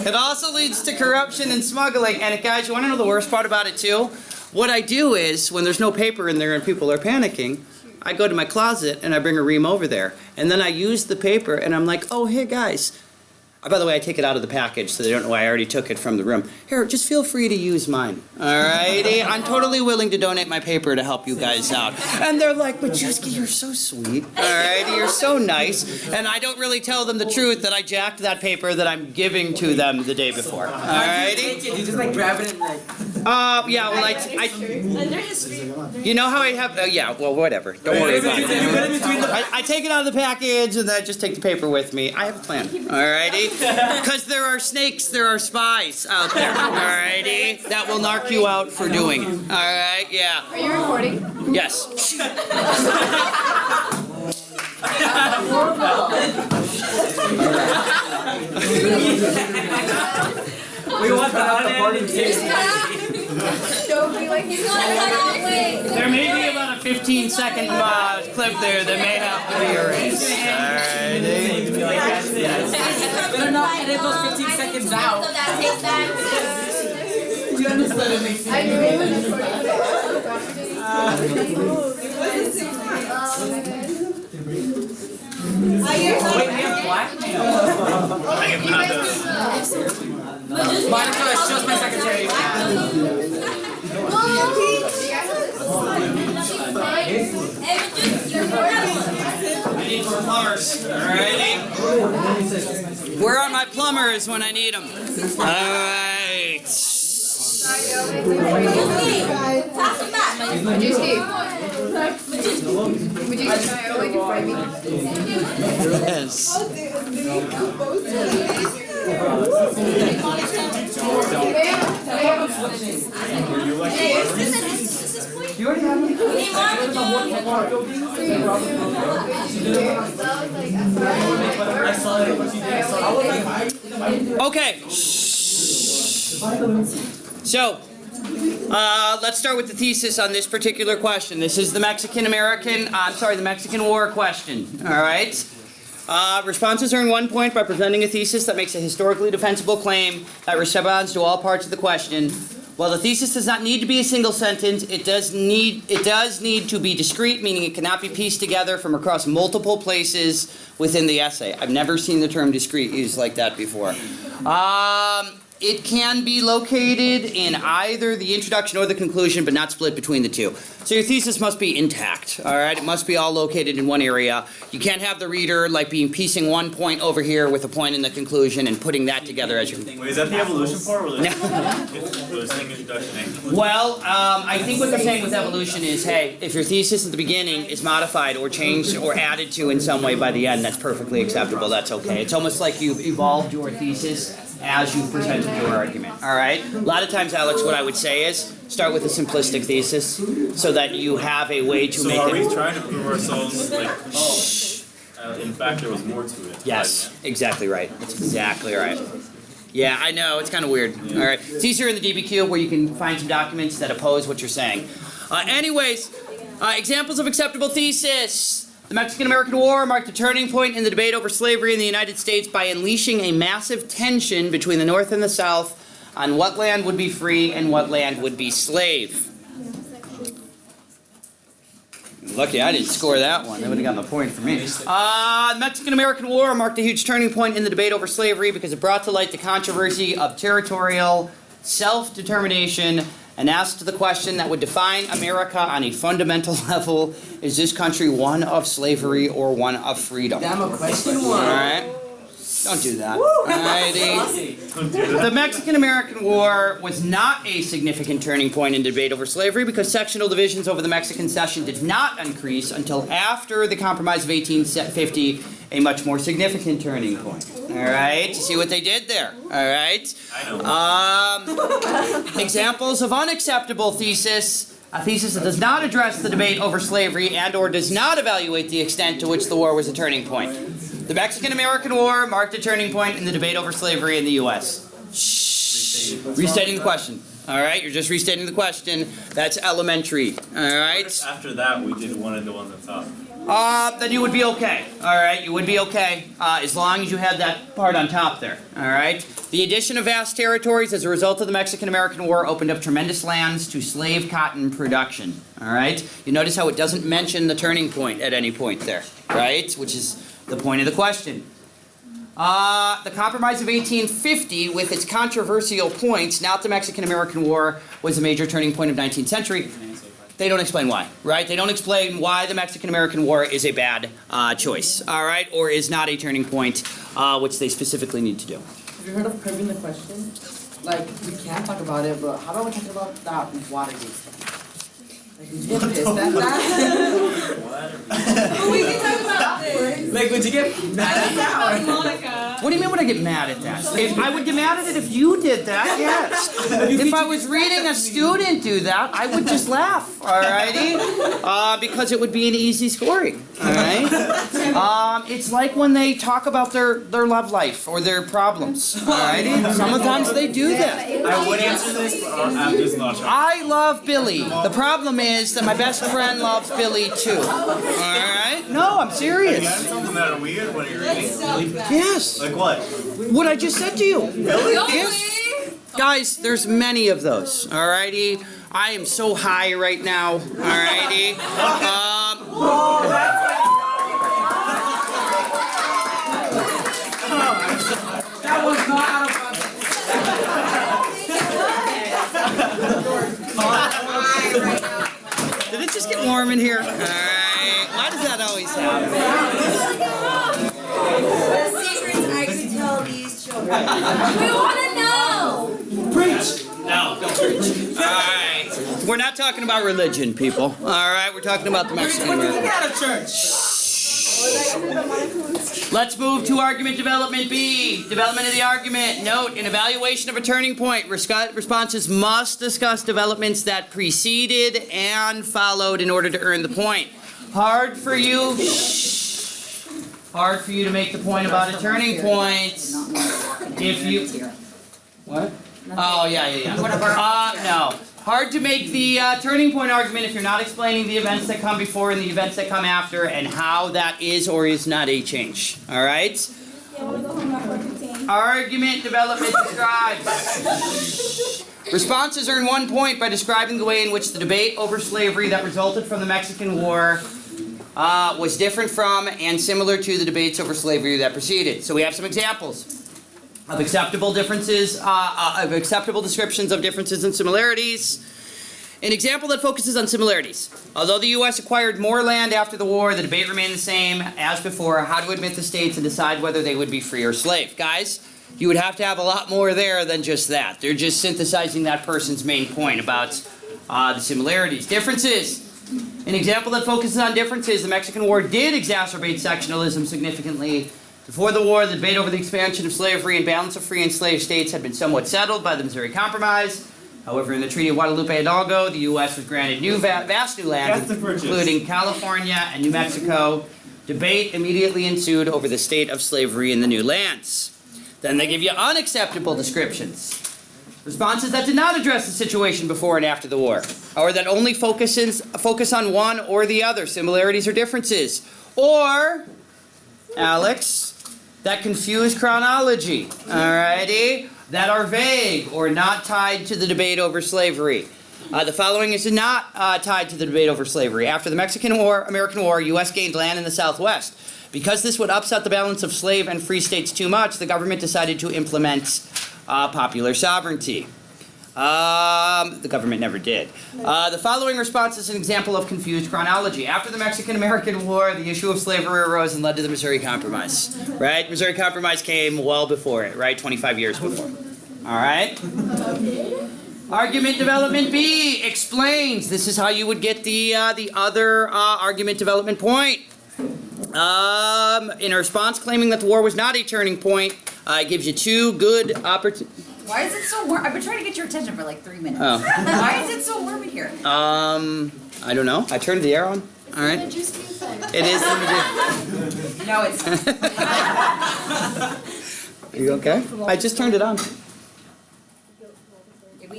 It also leads to corruption and smuggling. And guys, you want to know the worst part about it too? What I do is, when there's no paper in there and people are panicking, I go to my closet and I bring a ream over there. And then I use the paper and I'm like, oh, here, guys. By the way, I take it out of the package so they don't know I already took it from the room. Here, just feel free to use mine. Alrighty? I'm totally willing to donate my paper to help you guys out. And they're like, but Juski, you're so sweet. Alrighty? You're so nice. And I don't really tell them the truth that I jacked that paper that I'm giving to them the day before. Alrighty? You just like grab it and like. Yeah, well, you know how I have, yeah, well, whatever. Don't worry about it. I take it out of the package and then I just take the paper with me. I have a plan. Alrighty? Because there are snakes, there are spies out there, alrighty? That will narc you out for doing it, alright? Yeah. Are you recording? Yes. We want the unedited tape. Show me like he's not There may be about a 15-second clip there that may have to be erased, alrighty? Better not edit those 15 seconds out. So that takes that. You understand it makes I knew it was Wait, we have blackmail. Monica, it's just my secretary. I need more plumbers, alrighty? Where are my plumbers when I need them? Alright. Yes. You already have Okay. So, let's start with the thesis on this particular question. This is the Mexican War question. All right. Responses earn 1 point by presenting a thesis that makes a historically defensible claim that responds to all parts of the question. While the thesis does not need to be a single sentence, it does need to be discrete, meaning it cannot be pieced together from across multiple places within the essay. I've never seen the term discrete used like that before. It can be located in either the introduction or the conclusion, but not split between the two. So your thesis must be intact, all right? It must be all located in one area. You can't have the reader like piecing 1 point over here with a point in the conclusion and putting that together as your... Wait, is that the evolution part or the saying introduction? Well, I think what they're saying with evolution is, hey, if your thesis at the beginning is modified or changed or added to in some way by the end, that's perfectly acceptable. That's okay. It's almost like you've evolved your thesis as you've presented your argument, all right? A lot of times, Alex, what I would say is start with a simplistic thesis so that you have a way to make it... So are we trying to prove ourselves, like, in fact there was more to it? Yes, exactly right. That's exactly right. Yeah, I know, it's kind of weird. All right, it's easier in the DBQ where you can find some documents that oppose what you're saying. Examples of acceptable thesis. The Mexican-American War marked a turning point in the debate over slavery in the United States by unleashing a massive tension between the North and the South on what land would be free and what land would be slave. Lucky I didn't score that one. That would have gotten a point for me. The Mexican-American War marked a huge turning point in the debate over slavery because it brought to light the controversy of territorial self-determination and asked the question that would define America on a fundamental level: is this country one of slavery or one of freedom? Damn, a question one. All right. don't do that. Alrighty. The Mexican-American War was not a significant turning point in debate over slavery because sectional divisions over the Mexican Cession did not increase until after the Compromise of 1850, a much more significant turning point. Alright, you see what they did there? Alright? Examples of unacceptable thesis. A thesis that does not address the debate over slavery and or does not evaluate the extent to which the war was a turning point. The Mexican-American War marked a turning point in the debate over slavery in the U.S. Shh. Restating the question. All right, you're just restating the question. That's elementary. All right. After that, we did one of the ones on top. Then you would be okay. All right, you would be okay as long as you had that part on top there. All right. The addition of vast territories as a result of the Mexican-American War opened up tremendous lands to slave cotton production. All right. You notice how it doesn't mention the turning point at any point there, right? Which is the point of the question. The Compromise of 1850, with its controversial points, not the Mexican-American War, was a major turning point of 19th century. They don't explain why, right? They don't explain why the Mexican-American War is a bad choice, all right? Or is not a turning point, which they specifically need to do. Have you heard of curving the question? Like, we can talk about it, but how about we talk about that Watergate stuff? Like, would you get pissed at that? We can talk about this. Like, would you get mad at that? Or? Monica. What do you mean would I get mad at that? If I would get mad at it if you did that, yes. If I was reading a student do that, I would just laugh, alrighty? Because it would be an easy scoring, alright? It's like when they talk about their love life or their problems, alrighty? Sometimes they do that. I would answer this, but I'm just not sure. I love Billy. The problem is that my best friend loves Billy too. Alright? No, I'm You serious. got something that are weird when you're reading? Yes. Like what? What I just said to you. Yes. Guys, there's many of those. Alrighty? I am so high right now. Alrighty? That was not out of context. Did it just get warm in here? Alright. Why does that always happen? What secrets I can tell these children? We want to know. Preach! No, don't preach. Alright. We're not talking about religion, people. Alright, we're talking about the Mexican When did you American. get out of church? Let's move to argument development B. Development of the argument. Note, in evaluation of a turning point, responses must discuss developments that preceded and followed in order to earn the point. Hard for you to make the point about a turning point if you... What? Oh, yeah. No. Hard to make the turning point argument if you're not explaining the events that come before and the events that come after and how that is or is not a change. All right? Argument development describes. Responses earn 1 point by describing the way in which the debate over slavery that resulted from the Mexican War was different from and similar to the debates over slavery that preceded. So we have some examples of acceptable differences, of acceptable descriptions of differences and similarities. An example that focuses on similarities. Although the U.S. acquired more land after the war, the debate remained the same as before, how to admit the states and decide whether they would be free or slave. Guys, you would have to have a lot more there than just that. They're just synthesizing that person's main point about the similarities. Differences. An example that focuses on differences, the Mexican War did exacerbate sectionalism significantly. Before the war, the debate over the expansion of slavery and balance of free and slave states had been somewhat settled by the Missouri Compromise. However, in the Treaty of Guadalupe Hidalgo, the U.S. was granted vast new lands, including California and New Mexico. Debate immediately ensued over the state of slavery in the new lands. Then they give you unacceptable descriptions. Responses that did not address the situation before and after the war, or that only focus on one or the other, similarities or differences. Or, Alex, that confuse chronology, alrighty, that are vague or not tied to the debate over slavery. The following is not tied to the debate over slavery. After the Mexican-American War, U.S. gained land in the Southwest. Because this would upset the balance of slave and free states too much, the government decided to implement popular sovereignty. The government never did. The following response is an example of confused chronology. After the Mexican-American War, the issue of slavery arose and led to the Missouri Compromise. Right? Missouri Compromise came well before it, right? 25 years before. All right? Argument development B explains. This is how you would get the other argument development point. In a response claiming that the war was not a turning point, it gives you two good opportunities. Why is it so warm? I've been trying to get your attention for like 3 minutes. Oh. Why is it so warm in here? I don't know. I turned the air on. All right. It is. No, it's Are you okay? I just turned it on.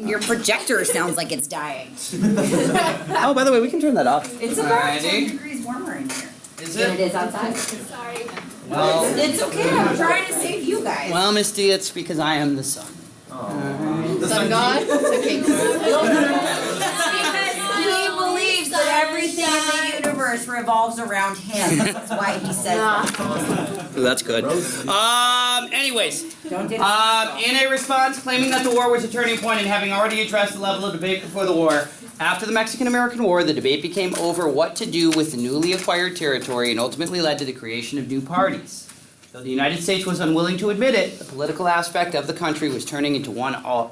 your projector sounds like it's dying. Oh, by the way, we can turn that off. It's about 10 Alrighty. degrees warmer in here Is than it it? is outside. Sorry. Well, It's okay. I'm trying to save you guys. well, Misty, it's because I am the sun. Sun God? Okay. He believes that everything in the universe revolves around him. That's why he says that. So that's good. Anyways, Don't get in a response claiming that the war was a turning point and having already addressed the level of debate before the war, after the Mexican-American War, the debate became over what to do with the newly acquired territory and ultimately led to the creation of new parties. Though the United States was unwilling to admit it, the political aspect of the country was turning into one all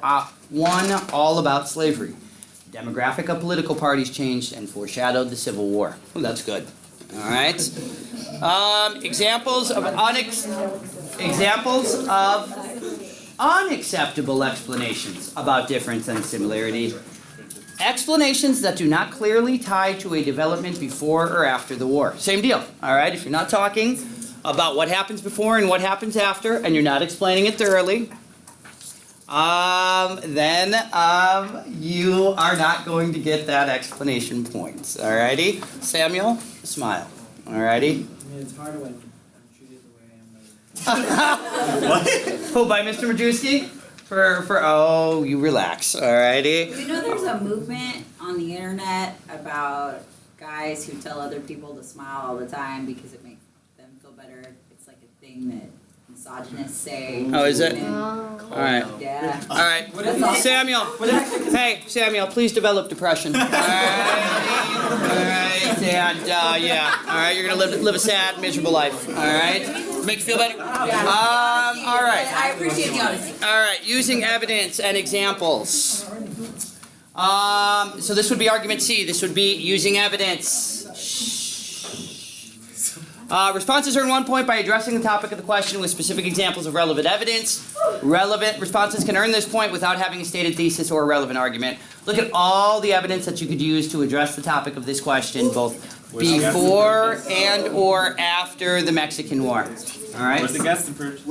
about slavery. The demographic of political parties changed and foreshadowed the Civil War. Well, that's good. All right. Examples of unacceptable explanations about difference and similarity. Explanations that do not clearly tie to a development before or after the war. Same deal. All right. If you're not talking about what happens before and what happens after, and you're not explaining it thoroughly, then you are not going to get that explanation points. Alrighty? Samuel, smile. Alrighty? I mean, it's hard when I'm treated the way I am. Oh, by Mr. Majewski? Oh, you relax. Alrighty? You know there's a movement on the internet about guys who tell other people to smile all the time because it makes them feel better. It's like a thing that misogynists say. Oh, is it? Oh. Alright. Yeah. Alright. Samuel. Hey, Samuel, please develop depression. Alright, and yeah. Alright, you're gonna live a sad, miserable life. Alright? Make you feel better? Alright. I appreciate the honesty. Alright, using evidence and examples. So this would be argument C. This would be using evidence. Responses earn 1 point by addressing the topic of the question with specific examples of relevant evidence. Relevant responses can earn this point without having a stated thesis or a relevant argument. Look at all the evidence that you could use to address the topic of this question, both before and or after the Mexican War. All right? Where's the guest approved?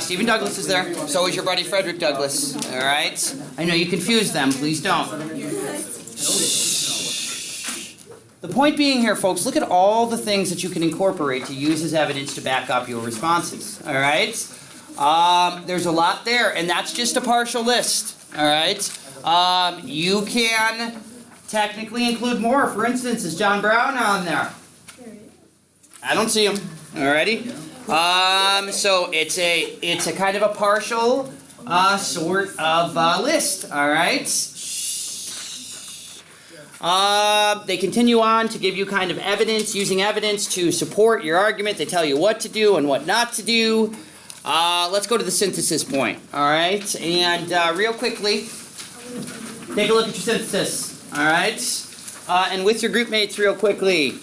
Stephen Douglas is there. So is your buddy Frederick Douglass. All right? I know you confuse them. Please don't. The point being here, folks, look at all the things that you can incorporate to use as evidence to back up your responses. All right? There's a lot there, and that's just a partial list. All right? You can technically include more. For instance, is John Brown on there? I don't see him. Alrighty. So it's a kind of a partial sort of list. All right. They continue on to give you kind of evidence, using evidence to support your argument. They tell you what to do and what not to do. Let's go to the synthesis point, all right? And real quickly, take a look at your synthesis, all right? And with your group mates real quickly,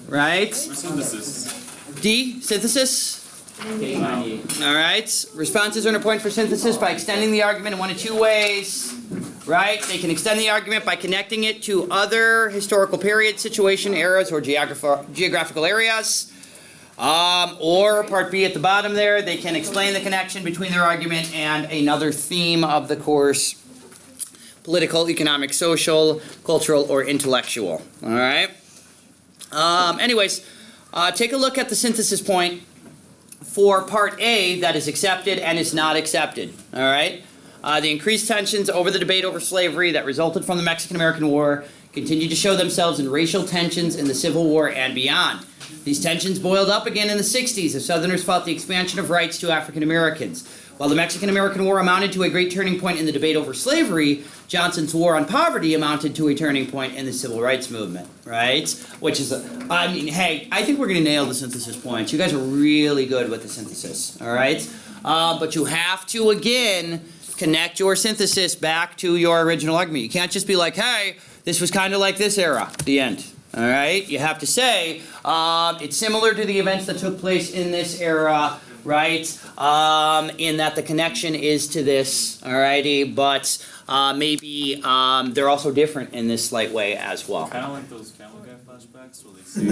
right? Where's synthesis? D, synthesis. All right. Responses earn a point for synthesis by extending the argument in one of two ways. Right? They can extend the argument by connecting it to other historical periods, situation, eras, or geographical areas. Or part B at the bottom there, they can explain the connection between their argument and another theme of the course: political, economic, social, cultural, or intellectual. All right? Anyways, take a look at the synthesis point for part A that is accepted and is not accepted. All right? The increased tensions over the debate over slavery that resulted from the Mexican-American War continue to show themselves in racial tensions in the Civil War and beyond. These tensions boiled up again in the 60s as Southerners fought the expansion of rights to African Americans. While the Mexican-American War amounted to a great turning point in the debate over slavery, Johnson's War on Poverty amounted to a turning point in the Civil Rights Movement, right? Which is, hey, I think we're going to nail the synthesis points. You guys are really good with the synthesis, all right? But you have to, again, connect your synthesis back to your original argument. You can't just be like, hey, this was kind of like this era, the end. All right? You have to say, it's similar to the events that took place in this era, right? In that the connection is to this, alrighty, but maybe they're also different in this slight way as well. Kind of like those Family Guy flashbacks where they see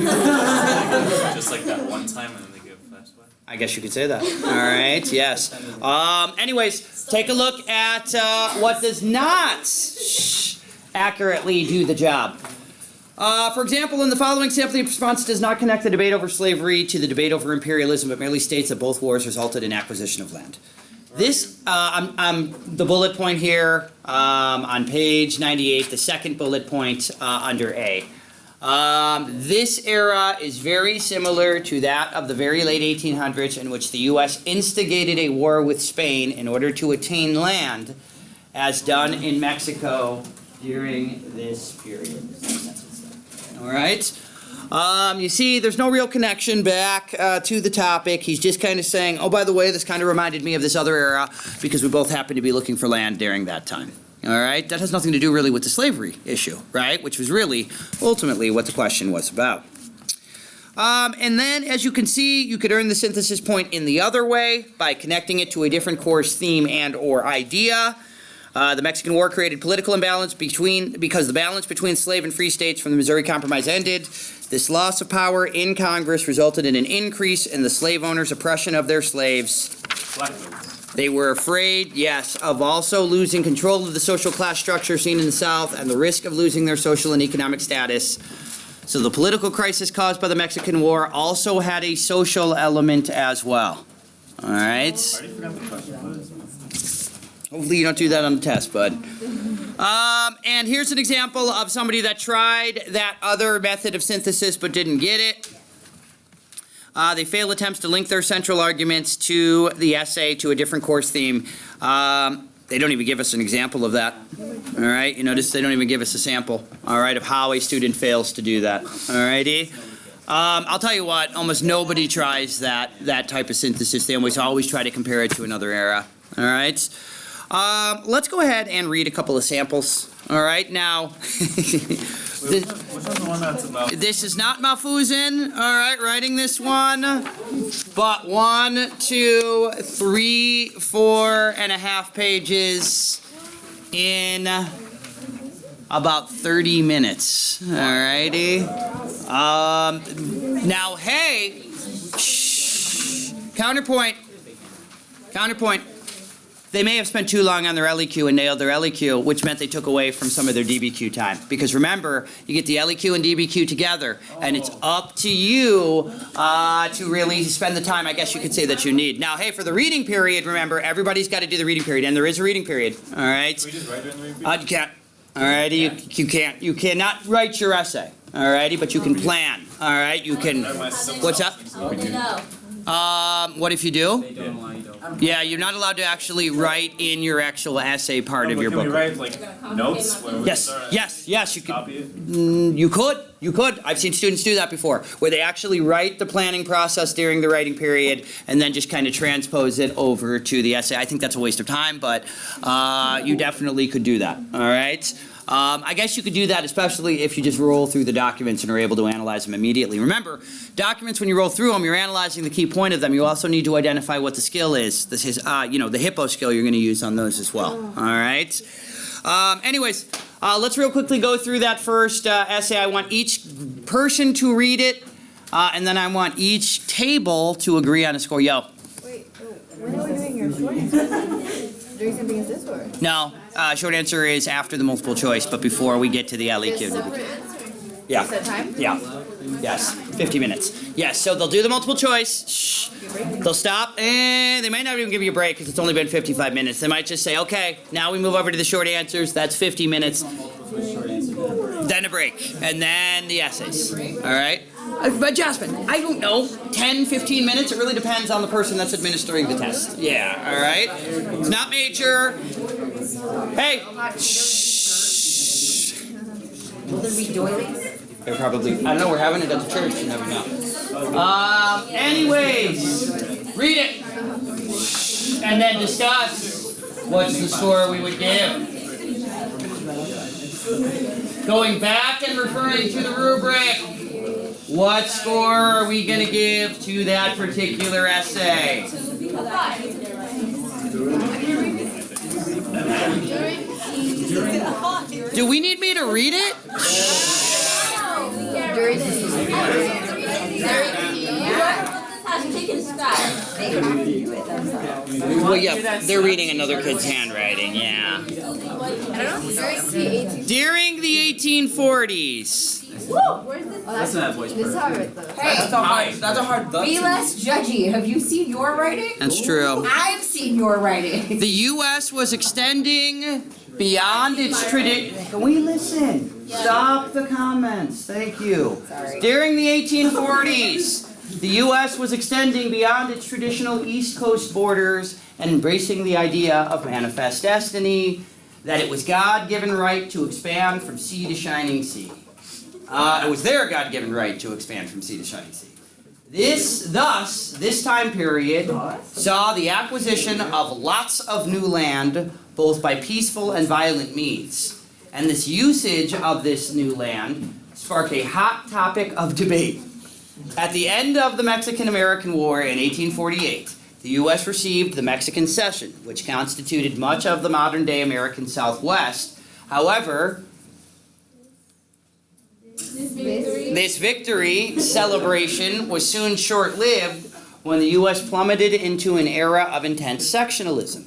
just like that one time and then they give a flashback. I guess you could say that. All right, yes. Anyways, take a look at what does not accurately do the job. For example, in the following sample, the response does not connect the debate over slavery to the debate over imperialism, but merely states that both wars resulted in acquisition of land. This, the bullet point here on page 98, the second bullet point under A. This era is very similar to that of the very late 1800s in which the U.S. instigated a war with Spain in order to attain land, as done in Mexico during this period. All right. You see, there's no real connection back to the topic. He's just kind of saying, oh, by the way, this kind of reminded me of this other era because we both happened to be looking for land during that time. All right. That has nothing to do really with the slavery issue, right? Which was really ultimately what the question was about. And then, as you can see, you could earn the synthesis point in the other way by connecting it to a different course theme and or idea. The Mexican War created political imbalance because the balance between slave and free states from the Missouri Compromise ended. This loss of power in Congress resulted in an increase in the slave owners' oppression of their slaves. They were afraid, yes, of also losing control of the social class structure seen in the South and the risk of losing their social and economic status. So the political crisis caused by the Mexican War also had a social element as well. All right? I already forgot the question. Hopefully you don't do that on the test, bud. And here's an example of somebody that tried that other method of synthesis but didn't get it. They failed attempts to link their central arguments to the essay to a different course theme. They don't even give us an example of that. All right, you notice they don't even give us a sample, all right, of how a student fails to do that. All righty. I'll tell you what, almost nobody tries that type of synthesis. They always try to compare it to another era. All right. Let's go ahead and read a couple of samples. All right, now, Which one's the one that's about? this is not Malfuzin, all right, writing this one, but 1, 2, 3, 4.5 pages in about 30 minutes, all righty? Now, hey, counterpoint. They may have spent too long on their LEQ and nailed their LEQ, which meant they took away from some of their DBQ time. Because remember, you get the LEQ and DBQ together, and it's up to you to really spend the time, I guess you could say, that you need. Now, hey, for the reading period, remember, everybody's got to do the reading period, and there is a reading period, all right? Can we just write it in the reading? You can't. All righty, you can't. You cannot write your essay, all righty, but you can plan, all right? You can. What's up? What if you do? They don't allow you to. Yeah, you're not allowed to actually write in your actual essay part of your Can we book. write like notes when we Yes, start? yes, you can. Copy it? You could. I've seen students do that before, where they actually write the planning process during the writing period and then just kind of transpose it over to the essay. I think that's a waste of time, but you definitely could do that, all right? I guess you could do that especially if you just roll through the documents and are able to analyze them immediately. Remember, documents, when you roll through them, you're analyzing the key point of them. You also need to identify what the skill is. This is, the hippo skill you're going to use on those as well, all right? Anyways, let's real quickly go through that first essay. I want each person to read it, and then I want each table to agree on a score. Yo. Wait, when are we doing your short answer? Doing something as this or? No, short answer is after the multiple choice, but before we get to the LEQ. Separate answer? Yeah. Set time? Yeah. Yes. 50 minutes. Yes. So they'll do the multiple choice. Shh. They'll stop, and they might not even give you a break because it's only been 55 minutes. They might just say, "Okay, now we move over to the short answers. That's 50 minutes." Then a break, and then the essays. All right. But Jasmine, I don't know, 10, 15 minutes? It really depends on the person that's administering the test. Yeah, all right? It's not major. Hey, shh. Will there be doilies? They're probably, I don't know, we're having it at the church, you never know. Anyways, read it. And then discuss what's the score we would give. Going back and referring to the rubric, what score are we going to give to that particular essay? Do we need me to read it? Well, yeah, they're reading another kid's handwriting, yeah. During the 1840s. Listen to that voice. This is how I read though. That's a hard duck. Be less judgy. Have you seen your writing? That's true. I've seen your writing. The U.S. was extending beyond its tradition. Can we listen? Stop the comments. Thank you. Sorry. During the 1840s, the U.S. was extending beyond its traditional East Coast borders and embracing the idea of manifest destiny, that it was God-given right to expand from sea to shining sea. It was their God-given right to expand from sea to shining sea. This time period saw the acquisition of lots of new land, both by peaceful and violent means. And this usage of this new land sparked a hot topic of debate. At the end of the Mexican-American War in 1848, the U.S. received the Mexican Cession, which constituted much of the modern-day American Southwest. However, this victory celebration was soon short-lived when the U.S. plummeted into an era of intense sectionalism.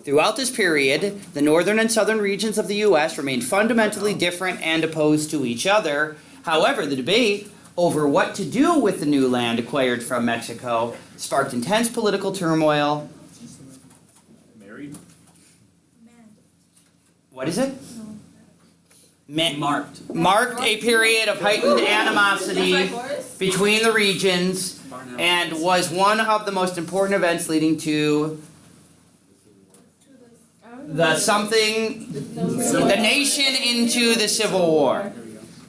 Throughout this period, the northern and southern regions of the U.S. remained fundamentally different and opposed to each other. However, the debate over what to do with the new land acquired from Mexico sparked intense political turmoil. Married? What is it? Marked. Marked a period of heightened animosity between the regions and was one of the most important events leading to the nation into the Civil War.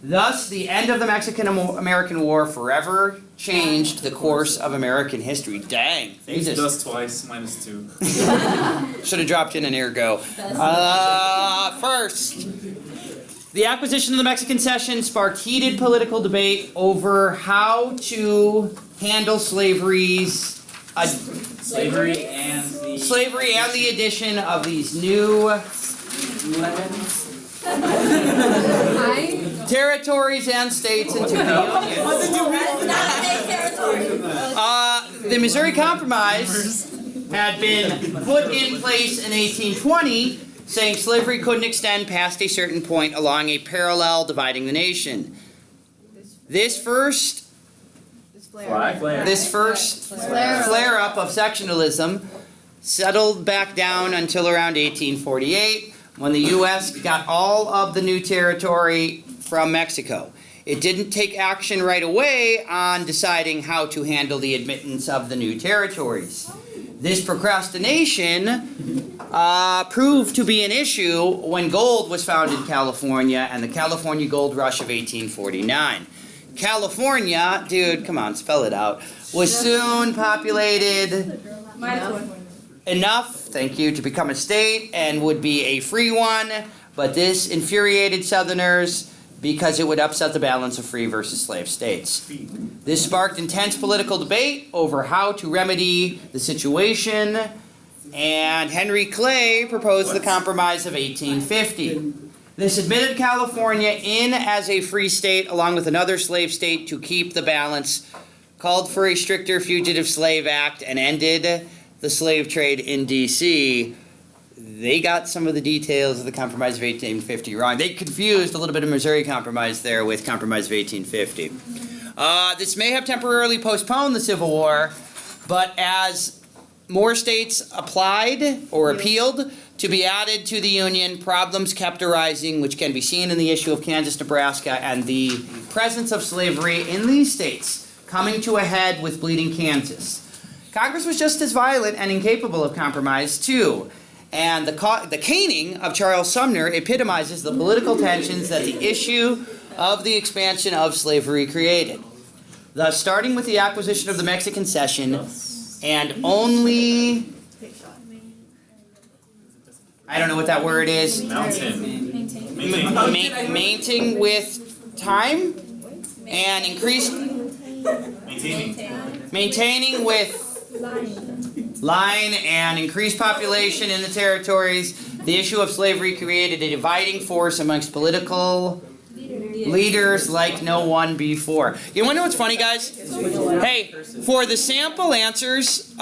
Thus, the end of the Mexican-American War forever changed the course of American history. Dang. They Use just dust twice, -2. should have dropped in an ergo. First, the acquisition of the Mexican Cession sparked heated political debate over how to handle slavery and the addition of these new territories and states into the Union. The Missouri Compromise had been put in place in 1820, saying slavery couldn't extend past a certain point along a parallel dividing the nation. This first flare-up of sectionalism settled back down until around 1848, when the U.S. got all of the new territory from Mexico. It didn't take action right away on deciding how to handle the admittance of the new territories. This procrastination proved to be an issue when gold was found in California and the California Gold Rush of 1849. California, dude, come on, spell it out, was soon populated enough, thank you, to become a state and would be a free one, but this infuriated Southerners because it would upset the balance of free versus slave states. This sparked intense political debate over how to remedy the situation, and Henry Clay proposed the Compromise of 1850. This admitted California in as a free state along with another slave state to keep the balance, called for a stricter Fugitive Slave Act, and ended the slave trade in D.C. They got some of the details of the Compromise of 1850 wrong. They confused a little bit of Missouri Compromise there with Compromise of 1850. This may have temporarily postponed the Civil War, but as more states applied or appealed to be added to the Union. Problems kept arising, which can be seen in the issue of Kansas, Nebraska, and the presence of slavery in these states, coming to a head with Bleeding Kansas. Congress was just as violent and incapable of compromise, too. And the caning of Charles Sumner epitomizes the political tensions that the issue of the expansion of slavery created. Thus, starting with the acquisition of the Mexican Cession, and only, I don't know what that word is, maintaining with time, and maintaining with line and increased population in the territories, the issue of slavery created a dividing force amongst political leaders like no one before. You wanna know what's funny, guys? Hey, for the sample answers,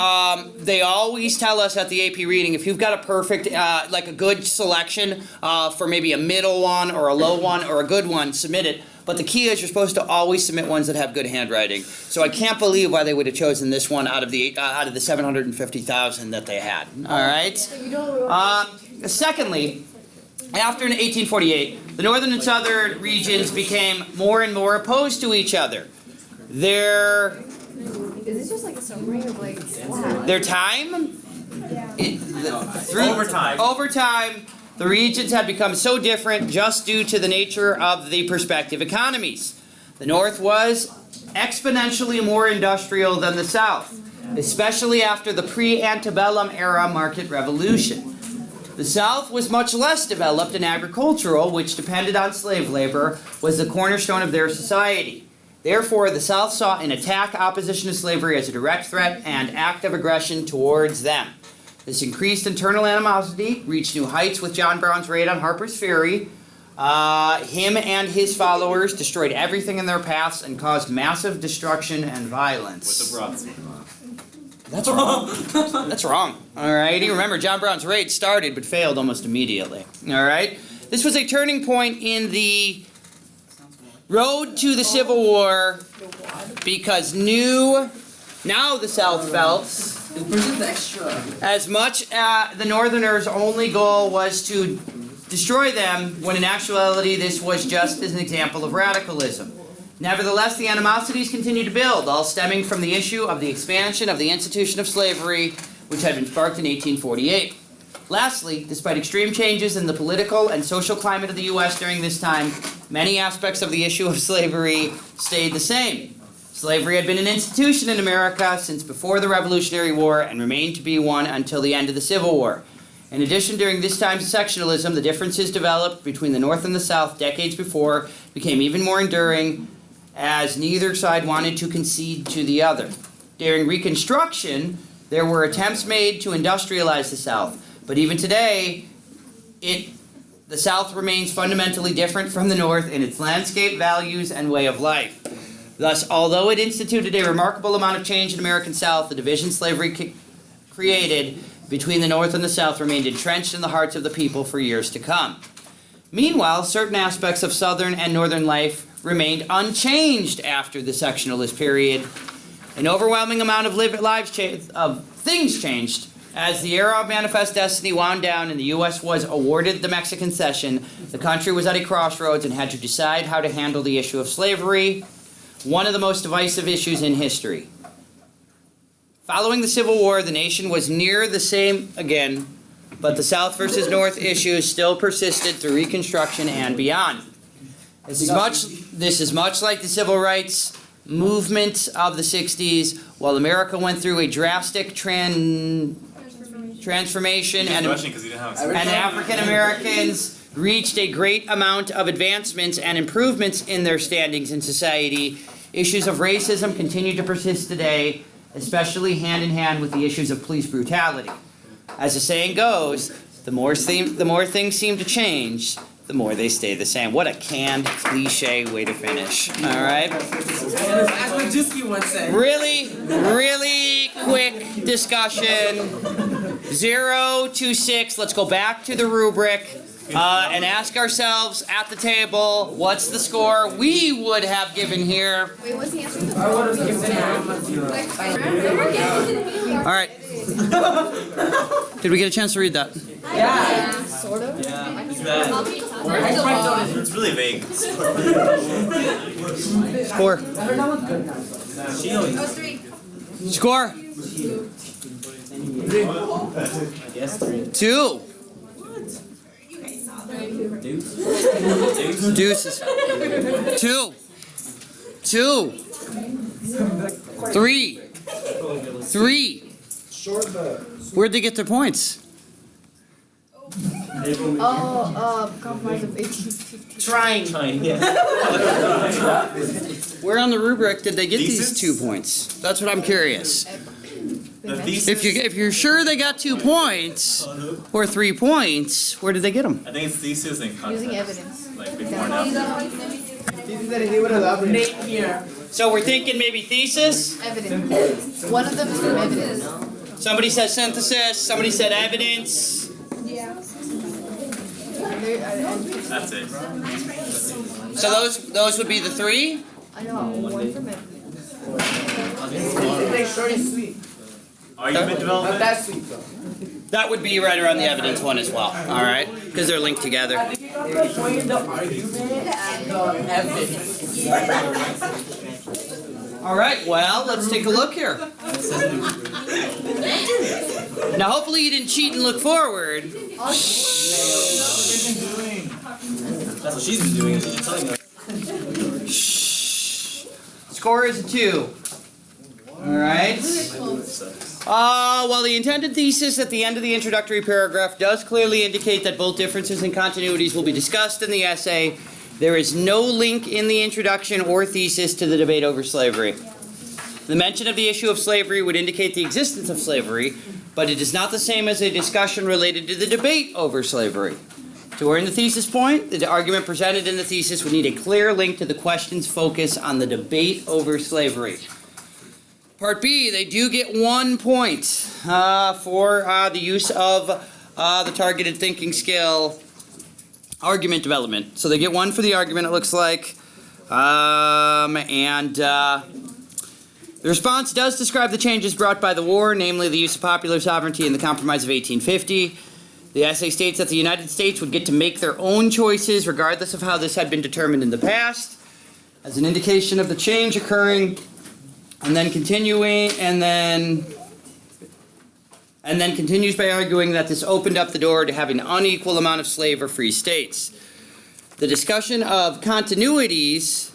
they always tell us at the AP reading, if you've got a perfect, like a good selection for maybe a middle one or a low one or a good one, submit it. But the key is you're supposed to always submit ones that have good handwriting. So I can't believe why they would have chosen this one out of the 750,000 that they had. All right. Secondly, after 1848, the northern and southern regions became more and more opposed to each other. Their Is this just like a summary of like what? Their time, over time, the regions had become so different just due to the nature of the prospective economies. The North was exponentially more industrial than the South, especially after the pre-antebellum era market revolution. The South was much less developed and agricultural, which depended on slave labor, was the cornerstone of their society. Therefore, the South saw an attack opposition to slavery as a direct threat and act of aggression towards them. This increased internal animosity reached new heights with John Brown's raid on Harper's Ferry. Him and his followers destroyed everything in their paths and caused massive destruction and violence. With the broadsword. That's wrong. That's wrong. Alrighty. Remember, John Brown's raid started but failed almost immediately. Alright? This was a turning point in the road to the Civil War because now the South felt as much the Northerners' only goal was to destroy them, when in actuality this was just as an example of radicalism. Nevertheless, the animosities continued to build, all stemming from the issue of the expansion of the institution of slavery, which had been sparked in 1848. Lastly, despite extreme changes in the political and social climate of the U.S. during this time, many aspects of the issue of slavery stayed the same. Slavery had been an institution in America since before the Revolutionary War and remained to be one until the end of the Civil War. In addition, during this time of sectionalism, the differences developed between the North and the South decades before became even more enduring as neither side wanted to concede to the other. During Reconstruction, there were attempts made to industrialize the South, but even today, the South remains fundamentally different from the North in its landscape, values, and way of life. Thus, although it instituted a remarkable amount of change in American South, the division slavery created between the North and the South remained entrenched in the hearts of the people for years to come. Meanwhile, certain aspects of Southern and Northern life remained unchanged after the sectionalist period. An overwhelming amount of things changed. As the era of Manifest Destiny wound down and the U.S. was awarded the Mexican Cession, the country was at a crossroads and had to decide how to handle the issue of slavery, one of the most divisive issues in history. Following the Civil War, the nation was near the same again, but the South versus North issues still persisted through Reconstruction and beyond. This is much like the civil rights movement of the 60s, while America went through a drastic transformation and African Americans reached a great amount of advancements and improvements in their standings in society. Issues of racism continue to persist today, especially hand in hand with the issues of police brutality. As the saying goes, the more things seem to change, the more they stay the same. What a canned, cliche way to finish. All right? As Majewski once said. Really quick discussion. 0 to 6. Let's go back to the rubric and ask ourselves at the table, what's the score we would have given here? Wait, what's the answer to the I would have given All right. Did we get a chance to read that? Yeah. Sort of. Yeah, it's bad. It's really vague. Score. She always. Score. I guess 3. 2. Deuces. 2. 2. 3. 3. Where'd they get their points? Compromise of 1850. Trying. Yeah. Where on the rubric did they get these Thesis? 2 points? That's what I'm curious. The thesis. If you're sure they got 2 points or 3 points, where did they get them? I think it's thesis and context. Using evidence. Like before and after. Nate here. So we're thinking maybe thesis. Evidence. One of them is from evidence. Somebody said synthesis. Somebody said evidence. That's it. So those would be the 3. I know, one from evidence. It's like short and sweet. Argument Not development. that sweet though. That would be right around the evidence one as well. All right, because they're linked together. I think you're between the argument and the evidence. All right, well, let's take a look here. Now, hopefully you didn't cheat and look forward. That's what she's been doing. She's been telling us. Score is a 2. All right. While the intended thesis at the end of the introductory paragraph does clearly indicate that both differences and continuities will be discussed in the essay, there is no link in the introduction or thesis to the debate over slavery. The mention of the issue of slavery would indicate the existence of slavery, but it is not the same as a discussion related to the debate over slavery. To earn the thesis point, the argument presented in the thesis would need a clear link to the question's focus on the debate over slavery. Part B, they do get 1 point for the use of the targeted thinking skill, argument development. So they get 1 for the argument, it looks like. The response does describe the changes brought by the war, namely the use of popular sovereignty and the Compromise of 1850. The essay states that the United States would get to make their own choices regardless of how this had been determined in the past, as an indication of the change occurring, and then continuing, and then continues by arguing that this opened up the door to having an unequal amount of slave or free states. The discussion of continuities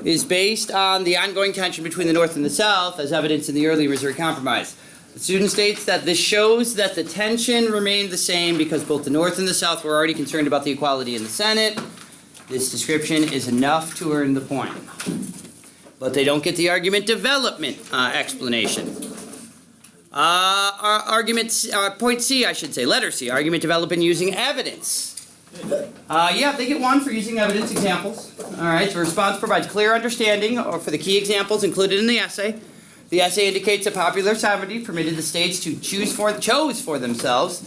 is based on the ongoing tension between the North and the South, as evidenced in the early Missouri Compromise. The student states that this shows that the tension remained the same because both the North and the South were already concerned about the equality in the Senate. This description is enough to earn the point. But they don't get the argument development explanation. Point C, I should say, letter C, argument development using evidence. Yeah, they get 1 for using evidence examples. All right, the response provides clear understanding for the key examples included in the essay. The essay indicates that popular sovereignty permitted the states to chose for themselves,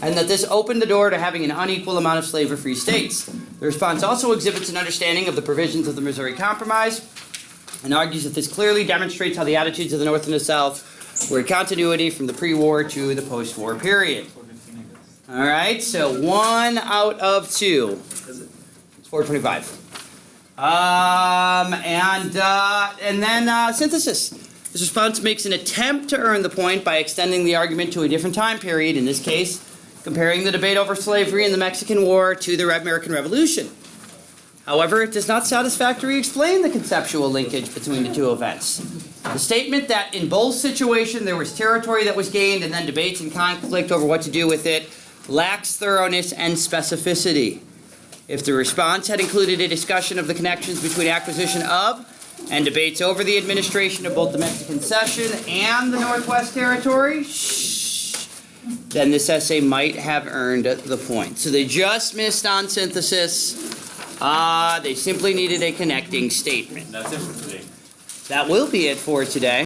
and that this opened the door to having an unequal amount of slave or free states. The response also exhibits an understanding of the provisions of the Missouri Compromise, and argues that this clearly demonstrates how the attitudes of the North and the South were in continuity from the pre-war to the post-war period. All right, so 1 out of 2. It's 425. And then synthesis. This response makes an attempt to earn the point by extending the argument to a different time period, in this case, comparing the debate over slavery in the Mexican War to the American Revolution. However, it does not satisfactorily explain the conceptual linkage between the 2 events. The statement that in both situations there was territory that was gained and then debates and conflict over what to do with it lacks thoroughness and specificity. If the response had included a discussion of the connections between acquisition of and debates over the administration of both the Mexican Cession and the Northwest Territory, then this essay might have earned the point. So they just missed on synthesis. They simply needed a connecting statement. That's it for today. That will be it for today.